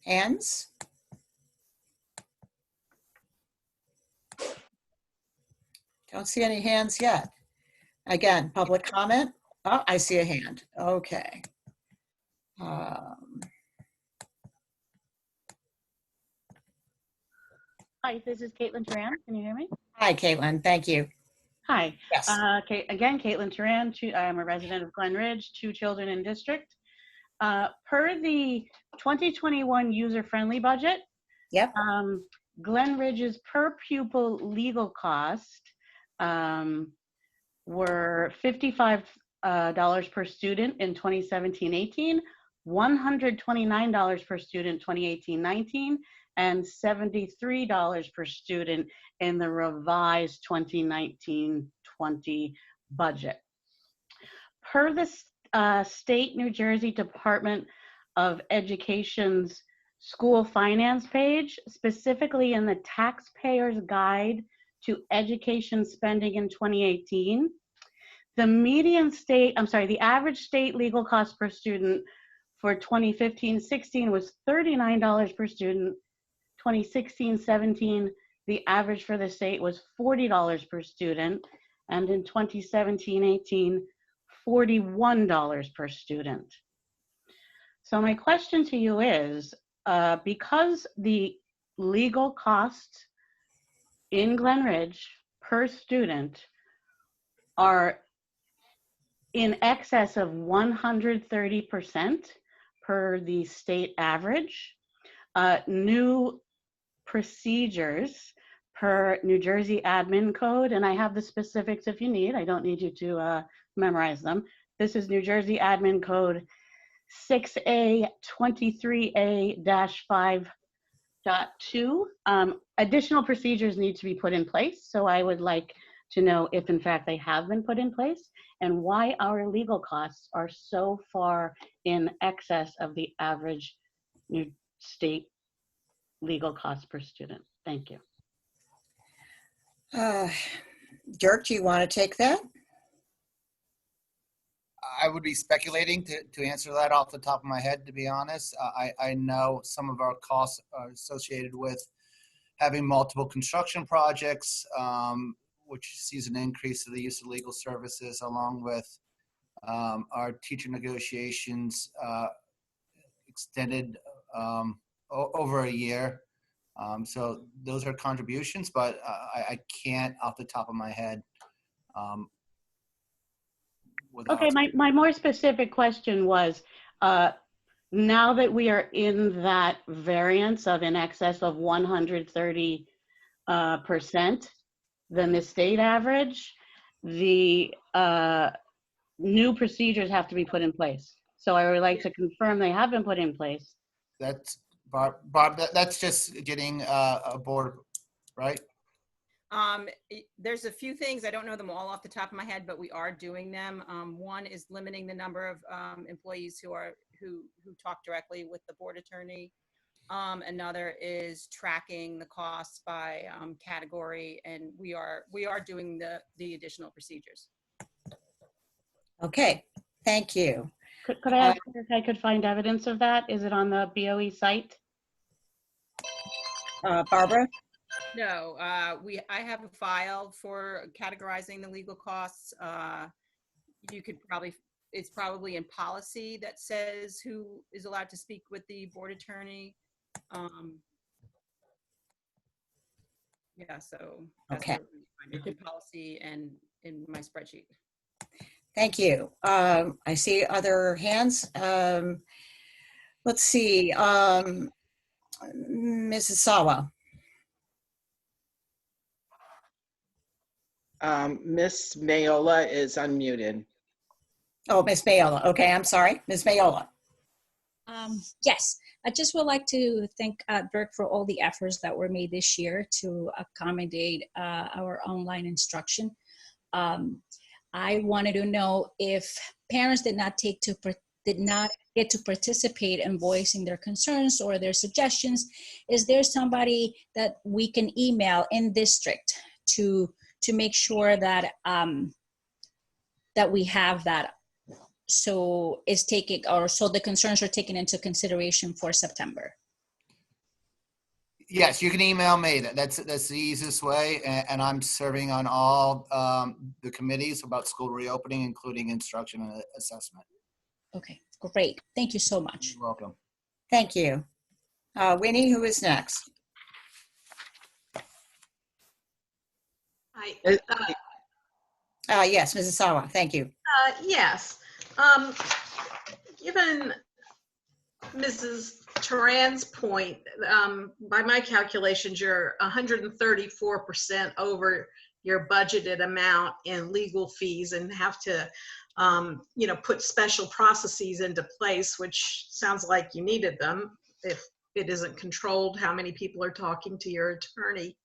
Hands? Don't see any hands yet. Again, public comment. Oh, I see a hand. Okay. Hi, this is Caitlin Turan. Can you hear me? Hi, Caitlin. Thank you. Hi. Yes. Again, Caitlin Turan. I'm a resident of Glen Ridge, 2 children in district. Per the 2021 user-friendly budget, yep. Glen Ridge's per pupil legal cost were $55 per student in 2017-18, $129 per student 2018-19, and $73 per student in the revised 2019-20 budget. Per the state New Jersey Department of Education's school finance page, specifically in the Taxpayer's Guide to Education Spending in 2018, the average state legal cost per student for 2015-16 was $39 per student. 2016-17, the average for the state was $40 per student, and in 2017-18, $41 per student. So my question to you is, because the legal costs in Glen Ridge per student are in excess of 130% per the state average, new procedures per New Jersey admin code, and I have the specifics if you need. I don't need you to memorize them. This is New Jersey admin code 6A 23A-5.2. Additional procedures need to be put in place, so I would like to know if in fact they have been put in place and why our legal costs are so far in excess of the average new state legal costs per student. Thank you. Dirk, do you want to take that? I would be speculating to answer that off the top of my head, to be honest. I know some of our costs are associated with having multiple construction projects, which sees an increase of the use of legal services, along with our teacher negotiations extended over a year. So those are contributions, but I can't off the top of my head. Okay, my more specific question was, now that we are in that variance of in excess of 130% than the state average, the new procedures have to be put in place. So I would like to confirm they have been put in place. That's Barb, that's just getting a board, right? There's a few things, I don't know them all off the top of my head, but we are doing them. One is limiting the number of employees who talk directly with the board attorney. Another is tracking the costs by category, and we are doing the additional procedures. Okay, thank you. Could I ask if I could find evidence of that? Is it on the BOE site? Barbara? No, I have a file for categorizing the legal costs. You could probably, it's probably in policy that says who is allowed to speak with the board attorney. Yeah, so that's Okay. where we find it, in policy and in my spreadsheet. Thank you. I see other hands. Let's see. Mrs. Sawa. Miss Mayola is unmuted. Oh, Miss Mayola. Okay, I'm sorry. Ms. Mayola. Yes, I just would like to thank Dirk for all the efforts that were made this year to accommodate our online instruction. I wanted to know if parents did not get to participate in voicing their concerns or their suggestions. Is there somebody that we can email in district to make sure that that we have that? So is taking, or so the concerns are taken into consideration for September. Yes, you can email me. That's the easiest way. And I'm serving on all the committees about school reopening, including instruction and assessment. Okay, great. Thank you so much. You're welcome. Thank you. Winnie, who is next? Hi. Yes, Mrs. Sawa. Thank you. Yes. Given Mrs. Turan's point, by my calculations, you're 134% over your budgeted amount in legal fees and have to, put special processes into place, which sounds like you needed them if it isn't controlled how many people are talking to your attorney.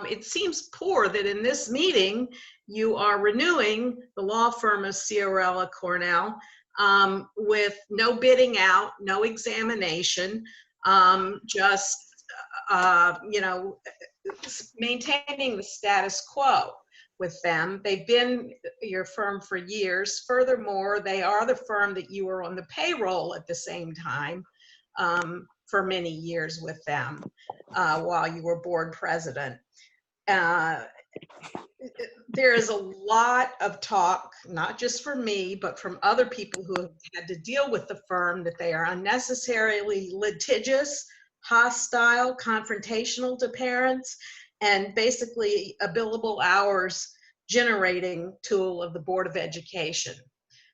It seems poor that in this meeting, you are renewing the law firm of Ciarella Cornell with no bidding out, no examination, just, maintaining the status quo with them. They've been your firm for years. Furthermore, they are the firm that you were on the payroll at the same time for many years with them while you were board president. There is a lot of talk, not just from me, but from other people who have had to deal with the firm, that they are unnecessarily litigious, hostile, confrontational to parents, and basically a billable hours generating tool of the Board of Education.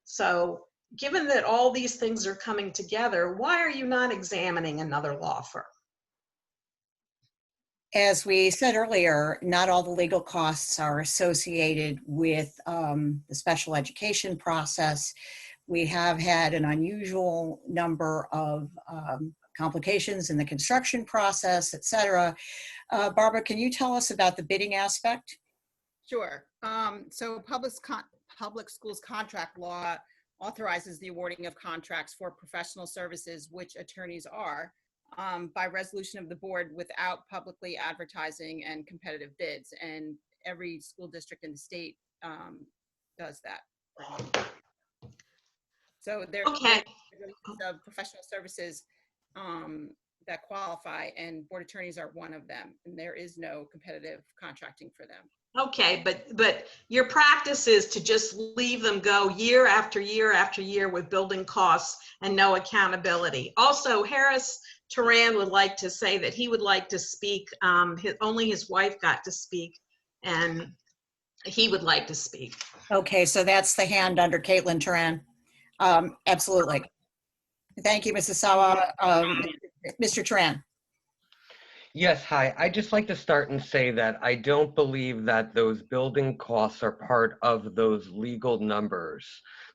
So given that all these things are coming together, why are you not examining another law firm? As we said earlier, not all the legal costs are associated with the special education process. We have had an unusual number of complications in the construction process, et cetera. Barbara, can you tell us about the bidding aspect? Sure. So public schools contract law authorizes the awarding of contracts for professional services, which attorneys are, by resolution of the board without publicly advertising and competitive bids. And every school district in the state does that. So there are professional services that qualify, and board attorneys are one of them. And there is no competitive contracting for them. Okay, but your practice is to just leave them go year after year after year with building costs and no accountability. Also, Harris Turan would like to say that he would like to speak. Only his wife got to speak, and he would like to speak. Okay, so that's the hand under Caitlin Turan. Absolutely. Thank you, Mrs. Sawa. Mr. Turan. Yes, hi. I'd just like to start and say that I don't believe that those building costs are part of those legal numbers.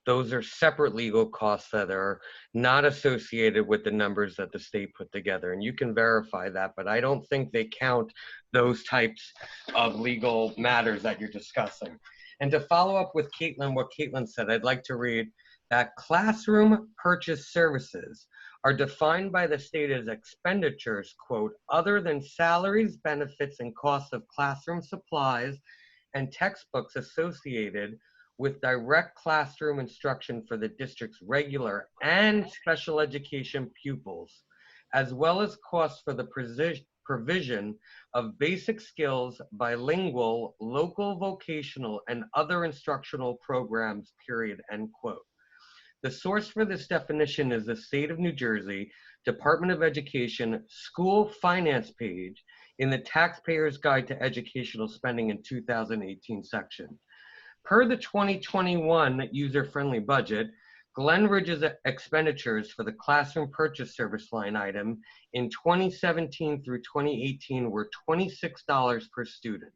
Those are separate legal costs that are not associated with the numbers that the state put together. And you can verify that, but I don't think they count those types of legal matters that you're discussing. And to follow up with Caitlin, what Caitlin said, I'd like to read that classroom purchase services are defined by the state as expenditures, quote, other than salaries, benefits, and costs of classroom supplies and textbooks associated with direct classroom instruction for the district's regular and special education pupils, as well as costs for the provision of basic skills, bilingual, local vocational, and other instructional programs, period, end quote. The source for this definition is the State of New Jersey Department of Education School Finance page in the Taxpayer's Guide to Educational Spending in 2018 section. Per the 2021 user-friendly budget, Glen Ridge's expenditures for the classroom purchase service line item in 2017 through 2018 were $26 per student.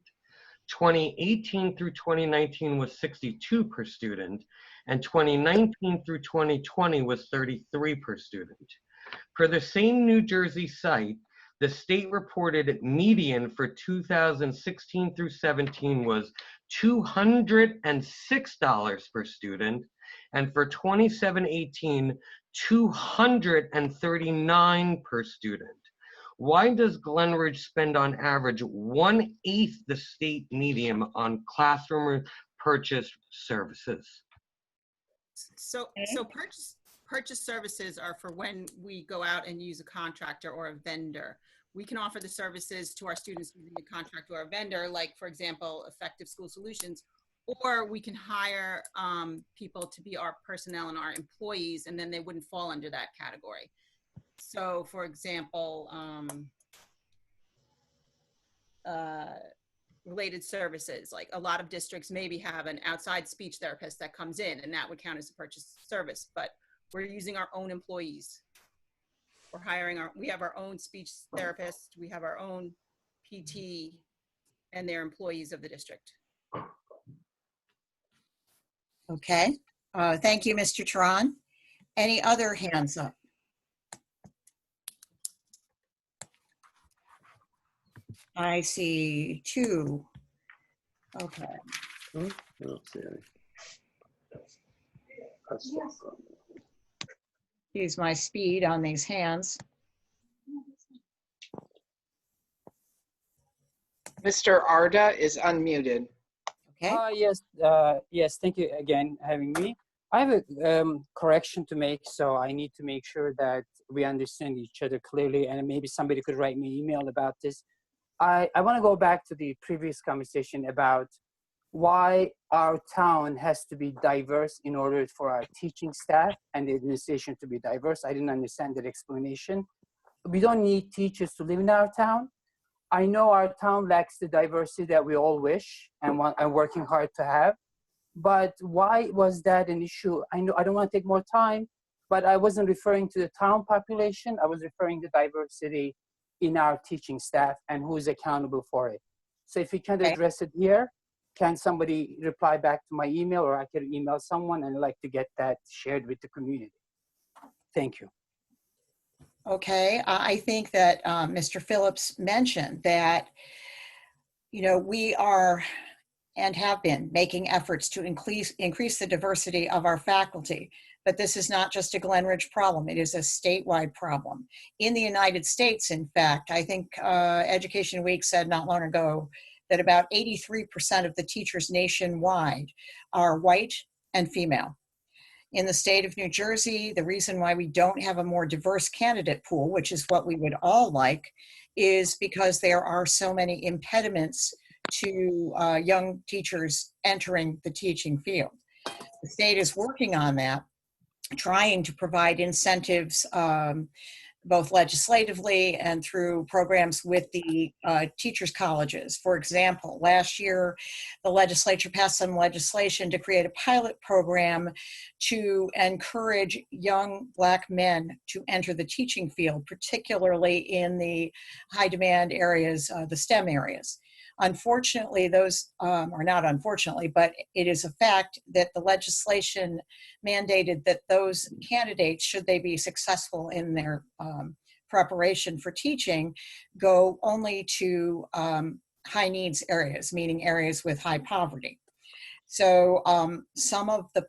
2018 through 2019 was $62 per student, and 2019 through 2020 was $33 per student. Per the same New Jersey site, the state reported median for 2016 through 17 was $206 per student, and for 27-18, $239 per student. Why does Glen Ridge spend on average 1/8 the state median on classroom purchase services? So purchase services are for when we go out and use a contractor or a vendor. We can offer the services to our students using a contractor or a vendor, like, for example, Effective School Solutions, or we can hire people to be our personnel and our employees, and then they wouldn't fall under that category. So, for example, related services, like a lot of districts maybe have an outside speech therapist that comes in, and that would count as a purchase service, but we're using our own employees. We're hiring we have our own speech therapist, we have our own PT, and they're employees of the district. Okay, thank you, Mr. Teran. Any other hands up? I see 2. Okay. I don't see any. Use my speed on these hands. Mr. Arda is unmuted. Okay. Yes, thank you again for having me. I have a correction to make, so I need to make sure that we understand each other clearly, and maybe somebody could write me an email about this. I want to go back to the previous conversation about why our town has to be diverse in order for our teaching staff and the administration to be diverse. I didn't understand that explanation. We don't need teachers to live in our town. I know our town lacks the diversity that we all wish and are working hard to have, but why was that an issue? I know I don't want to take more time, but I wasn't referring to the town population. I was referring to diversity in our teaching staff and who is accountable for it. So if you can't address it here, can somebody reply back to my email, or I can email someone, and I'd like to get that shared with the community. Thank you. Okay, I think that Mr. Phillips mentioned that, we are and have been making efforts to increase the diversity of our faculty. But this is not just a Glen Ridge problem. It is a statewide problem. In the United States, in fact, I think Education Week said not long ago that about 83% of the teachers nationwide are white and female. In the state of New Jersey, the reason why we don't have a more diverse candidate pool, which is what we would all like, is because there are so many impediments to young teachers entering the teaching field. The state is working on that, trying to provide incentives both legislatively and through programs with the teachers' colleges. For example, last year, the legislature passed some legislation to create a pilot program to encourage young Black men to enter the teaching field, particularly in the high demand areas, the STEM areas. Unfortunately, those, or not unfortunately, but it is a fact that the legislation mandated that those candidates, should they be successful in their preparation for teaching, go only to high needs areas, meaning areas with high poverty. So some of the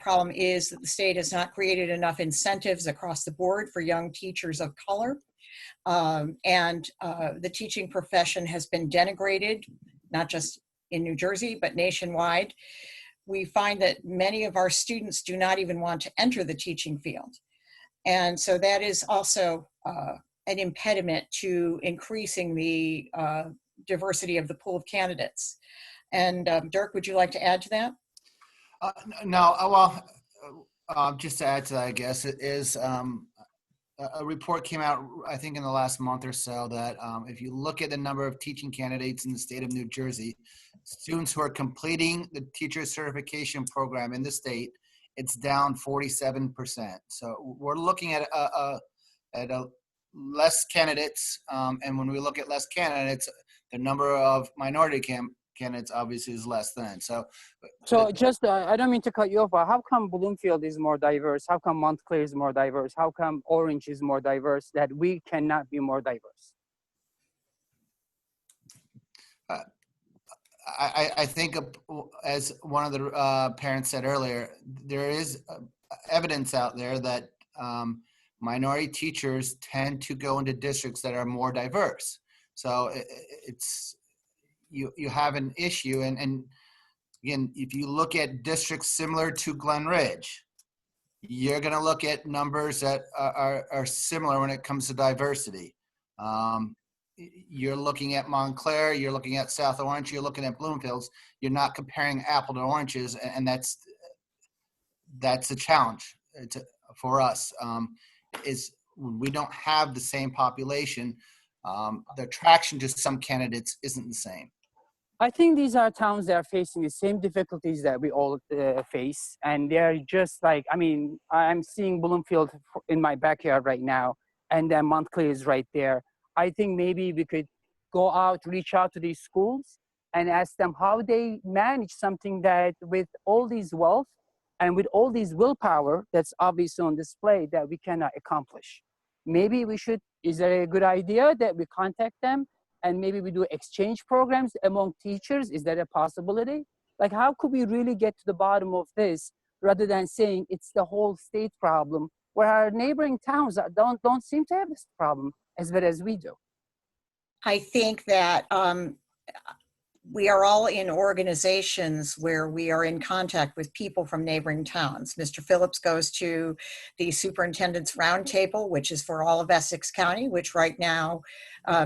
problem is that the state has not created enough incentives across the board for young teachers of color. And the teaching profession has been denigrated, not just in New Jersey, but nationwide, we find that many of our students do not even want to enter the teaching field. And so that is also an impediment to increasing the diversity of the pool of candidates. And Dirk, would you like to add to that? No, well, just to add to that, I guess it is a report came out, I think, in the last month or so that if you look at the number of teaching candidates in the state of New Jersey, students who are completing the teacher certification program in the state, it's down 47%. So we're looking at less candidates, and when we look at less candidates, the number of minority candidates obviously is less than. So just, I don't mean to cut you off, but how come Bloomfield is more diverse? How come Montclair is more diverse? How come Orange is more diverse that we cannot be more diverse? I think, as one of the parents said earlier, there is evidence out there that minority teachers tend to go into districts that are more diverse. So it's you have an issue, and again, if you look at districts similar to Glen Ridge, you're going to look at numbers that are similar when it comes to diversity. You're looking at Montclair, you're looking at South Orange, you're looking at Bloomfields. You're not comparing apple to oranges, and that's a challenge for us. Is we don't have the same population. The attraction to some candidates isn't the same. I think these are towns that are facing the same difficulties that we all face. And they're just like, I mean, I'm seeing Bloomfield in my backyard right now, and then Montclair is right there. I think maybe we could go out, reach out to these schools and ask them how they manage something that with all these wealth and with all these willpower that's obviously on display that we cannot accomplish. Maybe we should, is there a good idea that we contact them and maybe we do exchange programs among teachers? Is that a possibility? Like, how could we really get to the bottom of this rather than saying it's the whole state problem, where our neighboring towns don't seem to have this problem as bad as we do? I think that we are all in organizations where we are in contact with people from neighboring towns. Mr. Phillips goes to the Superintendent's Roundtable, which is for all of Essex County, which right now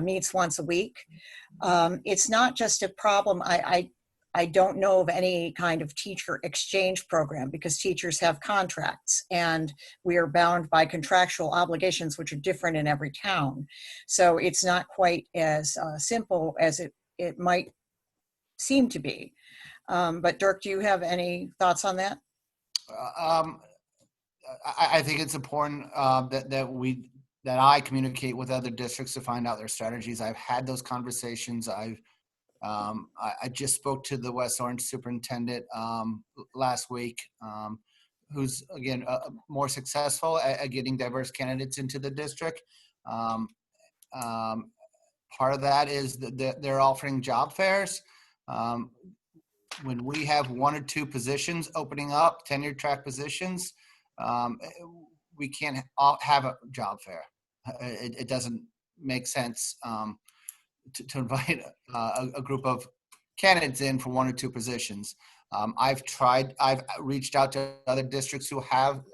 meets once a week. It's not just a problem. I don't know of any kind of teacher exchange program because teachers have contracts and we are bound by contractual obligations, which are different in every town. So it's not quite as simple as it might seem to be. But Dirk, do you have any thoughts on that? I think it's important that I communicate with other districts to find out their strategies. I've had those conversations. I just spoke to the West Orange superintendent last week, who's again more successful at getting diverse candidates into the district. Part of that is that they're offering job fairs. When we have one or two positions opening up, tenure track positions, we can't have a job fair. It doesn't make sense to invite a group of candidates in for one or two positions. I've reached out to other districts who have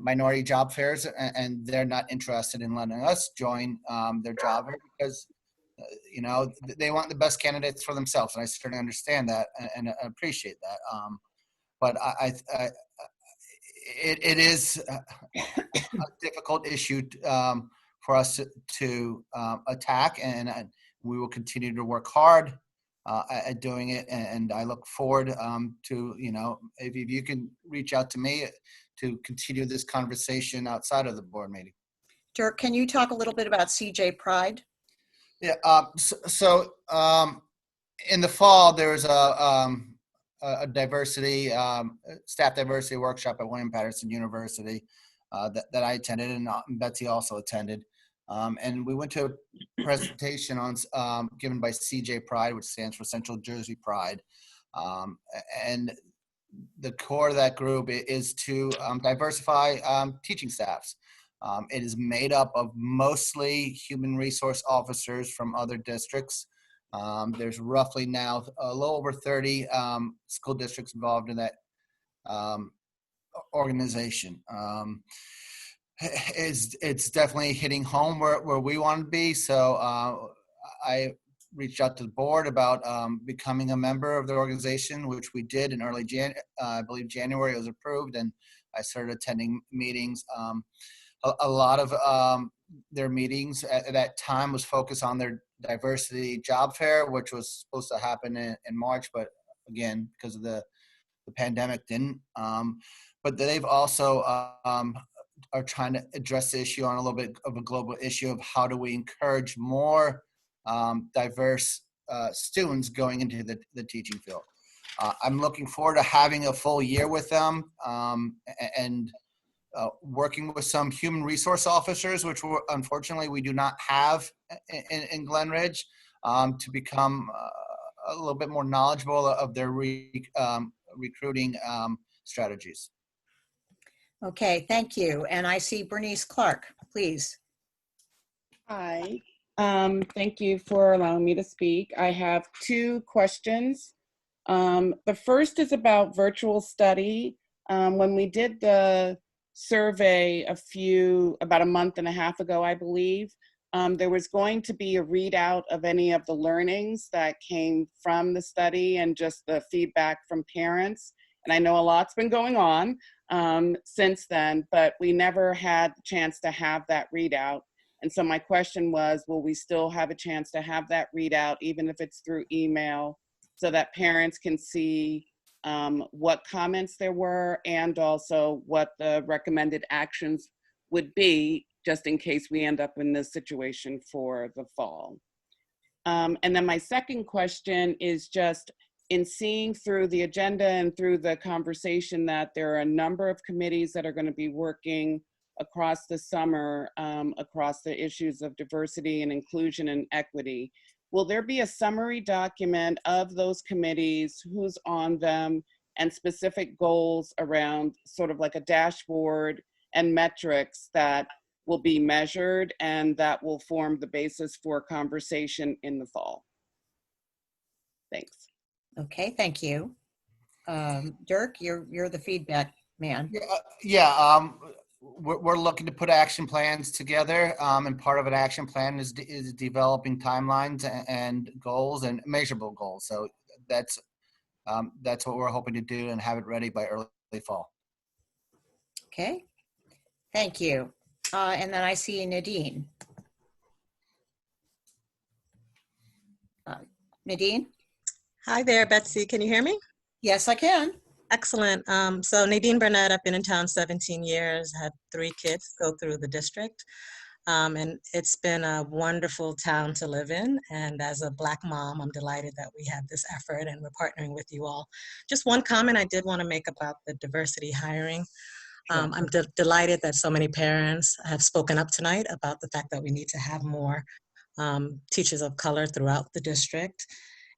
minority job fairs, and they're not interested in letting us join their job fair because they want the best candidates for themselves, and I certainly understand that and appreciate that. But it is a difficult issue for us to attack, and we will continue to work hard at doing it. And I look forward to, if you can reach out to me to continue this conversation outside of the board meeting. Dirk, can you talk a little bit about CJ Pride? Yeah. So in the fall, there was a diversity staff diversity workshop at William Patterson University that I attended, and Betsy also attended. And we went to a presentation given by CJ Pride, which stands for Central Jersey Pride. And the core of that group is to diversify teaching staffs. It is made up of mostly human resource officers from other districts. There's roughly now a little over 30 school districts involved in that organization. It's definitely hitting home where we want to be. So I reached out to the board about becoming a member of the organization, which we did in early I believe January. It was approved, and I started attending meetings. A lot of their meetings at that time was focused on their diversity job fair, which was supposed to happen in March, but again, because of the pandemic, didn't. But they've also are trying to address the issue on a little bit of a global issue of how do we encourage more diverse students going into the teaching field. I'm looking forward to having a full year with them and working with some human resource officers, which unfortunately we do not have in Glenridge, to become a little bit more knowledgeable of their recruiting strategies. Okay, thank you. And I see Bernice Clark, please. Hi, thank you for allowing me to speak. I have two questions. The first is about virtual study. When we did the survey about a month and a half ago, I believe, there was going to be a readout of any of the learnings that came from the study and just the feedback from parents. And I know a lot's been going on since then, but we never had the chance to have that readout. And so my question was, will we still have a chance to have that readout, even if it's through email, so that parents can see what comments there were and also what the recommended actions would be, just in case we end up in this situation for the fall. And then my second question is just in seeing through the agenda and through the conversation that there are a number of committees that are going to be working across the summer across the issues of diversity and inclusion and equity. Will there be a summary document of those committees, who's on them, and specific goals around sort of like a dashboard and metrics that will be measured and that will form the basis for conversation in the fall? Thanks. Okay, thank you. Dirk, you're the feedback man. Yeah, we're looking to put action plans together, and part of an action plan is developing timelines and goals and measurable goals. So that's what we're hoping to do and have it ready by early fall. Okay, thank you. And then I see Nadine. Nadine? Hi there, Betsy. Can you hear me? Yes, I can. Excellent. So Nadine Burnett, I've been in town 17 years, had 3 kids go through the district. And it's been a wonderful town to live in. And as a Black mom, I'm delighted that we have this effort and we're partnering with you all. Just one comment I did want to make about the diversity hiring. I'm delighted that so many parents have spoken up tonight about the fact that we need to have more teachers of color throughout the district.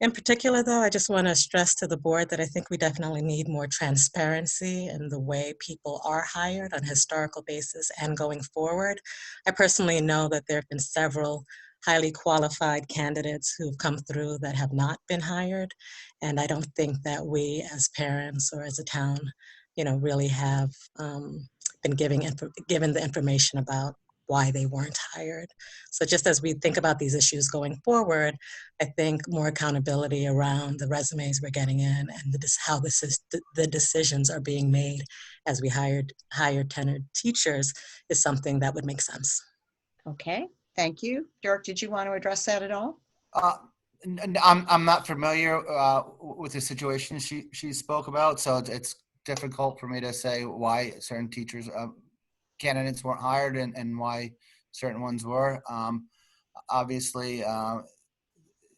In particular, though, I just want to stress to the board that I think we definitely need more transparency in the way people are hired on a historical basis and going forward. I personally know that there have been several highly qualified candidates who've come through that have not been hired. And I don't think that we as parents or as a town, really have been given the information about why they weren't hired. So just as we think about these issues going forward, I think more accountability around the resumes we're getting in and how the decisions are being made as we hire tenured teachers is something that would make sense. Okay, thank you. Dirk, did you want to address that at all? I'm not familiar with the situation she spoke about, so it's difficult for me to say why certain teachers candidates weren't hired and why certain ones were. Obviously,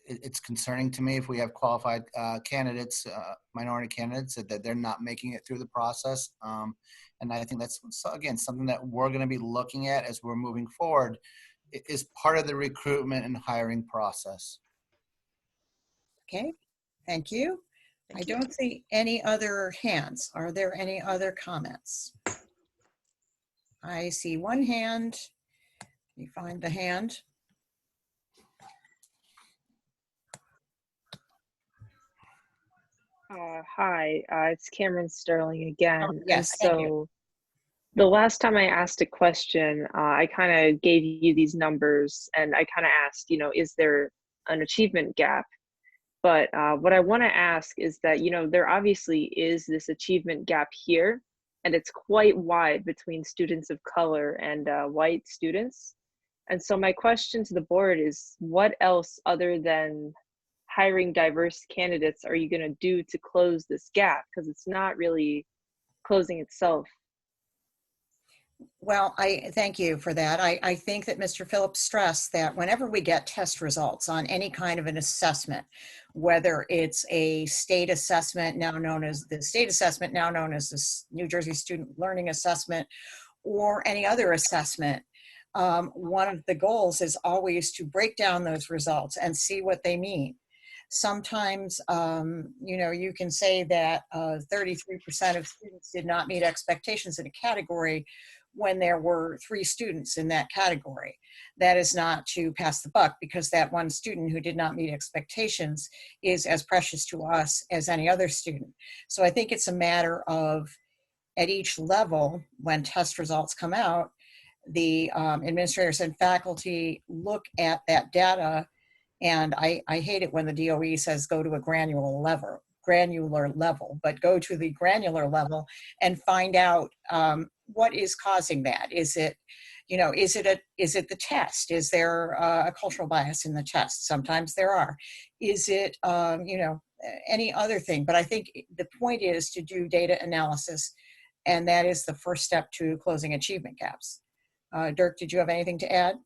it's concerning to me if we have qualified candidates, minority candidates, that they're not making it through the process. And I think that's, again, something that we're going to be looking at as we're moving forward, is part of the recruitment and hiring process. Okay, thank you. I don't see any other hands. Are there any other comments? I see one hand. Let me find the hand. Hi, it's Cameron Sterling again. And Yes, thank you. so the last time I asked a question, I kind of gave you these numbers and I kind of asked, is there an achievement gap? But what I want to ask is that, there obviously is this achievement gap here, and it's quite wide between students of color and white students. And so my question to the board is, what else other than hiring diverse candidates are you going to do to close this gap? Because it's not really closing itself. Well, I thank you for that. I think that Mr. Phillips stressed that whenever we get test results on any kind of an assessment, whether it's a state assessment now known as the state assessment, now known as the New Jersey Student Learning Assessment, or any other assessment, one of the goals is always to break down those results and see what they mean. Sometimes, you can say that 33% of students did not meet expectations in a category when there were 3 students in that category. That is not to pass the buck, because that one student who did not meet expectations is as precious to us as any other student. So I think it's a matter of, at each level, when test results come out, the administrators and faculty look at that data. And I hate it when the DOE says go to a granular level, but go to the granular level and find out what is causing that. Is it, is it the test? Is there a cultural bias in the test? Sometimes there are. Is it, any other thing? But I think the point is to do data analysis, and that is the first step to closing achievement gaps. Dirk, did you have anything to add?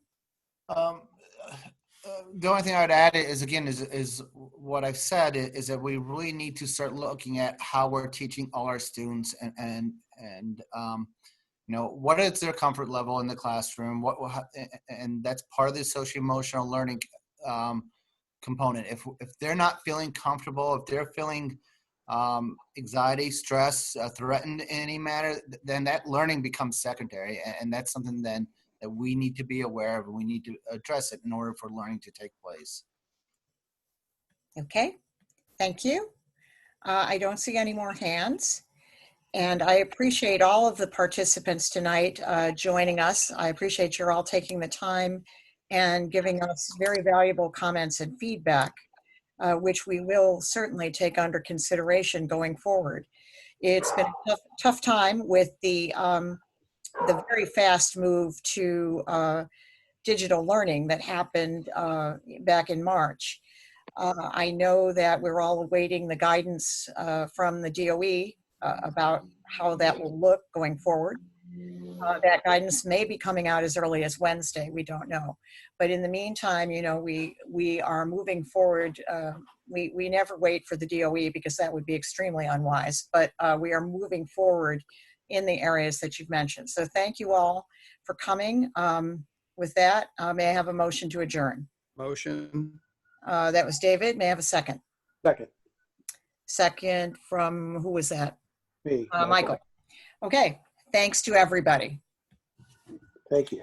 The only thing I would add is, again, is what I've said is that we really need to start looking at how we're teaching all our students and what is their comfort level in the classroom, and that's part of the social-emotional learning component. If they're not feeling comfortable, if they're feeling anxiety, stress, threatened in any manner, then that learning becomes secondary, and that's something then that we need to be aware of, and we need to address it in order for learning to take place. Okay, thank you. I don't see any more hands. And I appreciate all of the participants tonight joining us. I appreciate you're all taking the time and giving us very valuable comments and feedback, which we will certainly take under consideration going forward. It's been a tough time with the very fast move to digital learning that happened back in March. I know that we're all awaiting the guidance from the DOE about how that will look going forward. That guidance may be coming out as early as Wednesday. We don't know. But in the meantime, we are moving forward. We never wait for the DOE, because that would be extremely unwise. But we are moving forward in the areas that you've mentioned. So thank you all for coming. With that, may I have a motion to adjourn? Motion. That was David. May I have a second? Second. Second from, who was that? Me. Michael. Okay. Thanks to everybody. Thank you.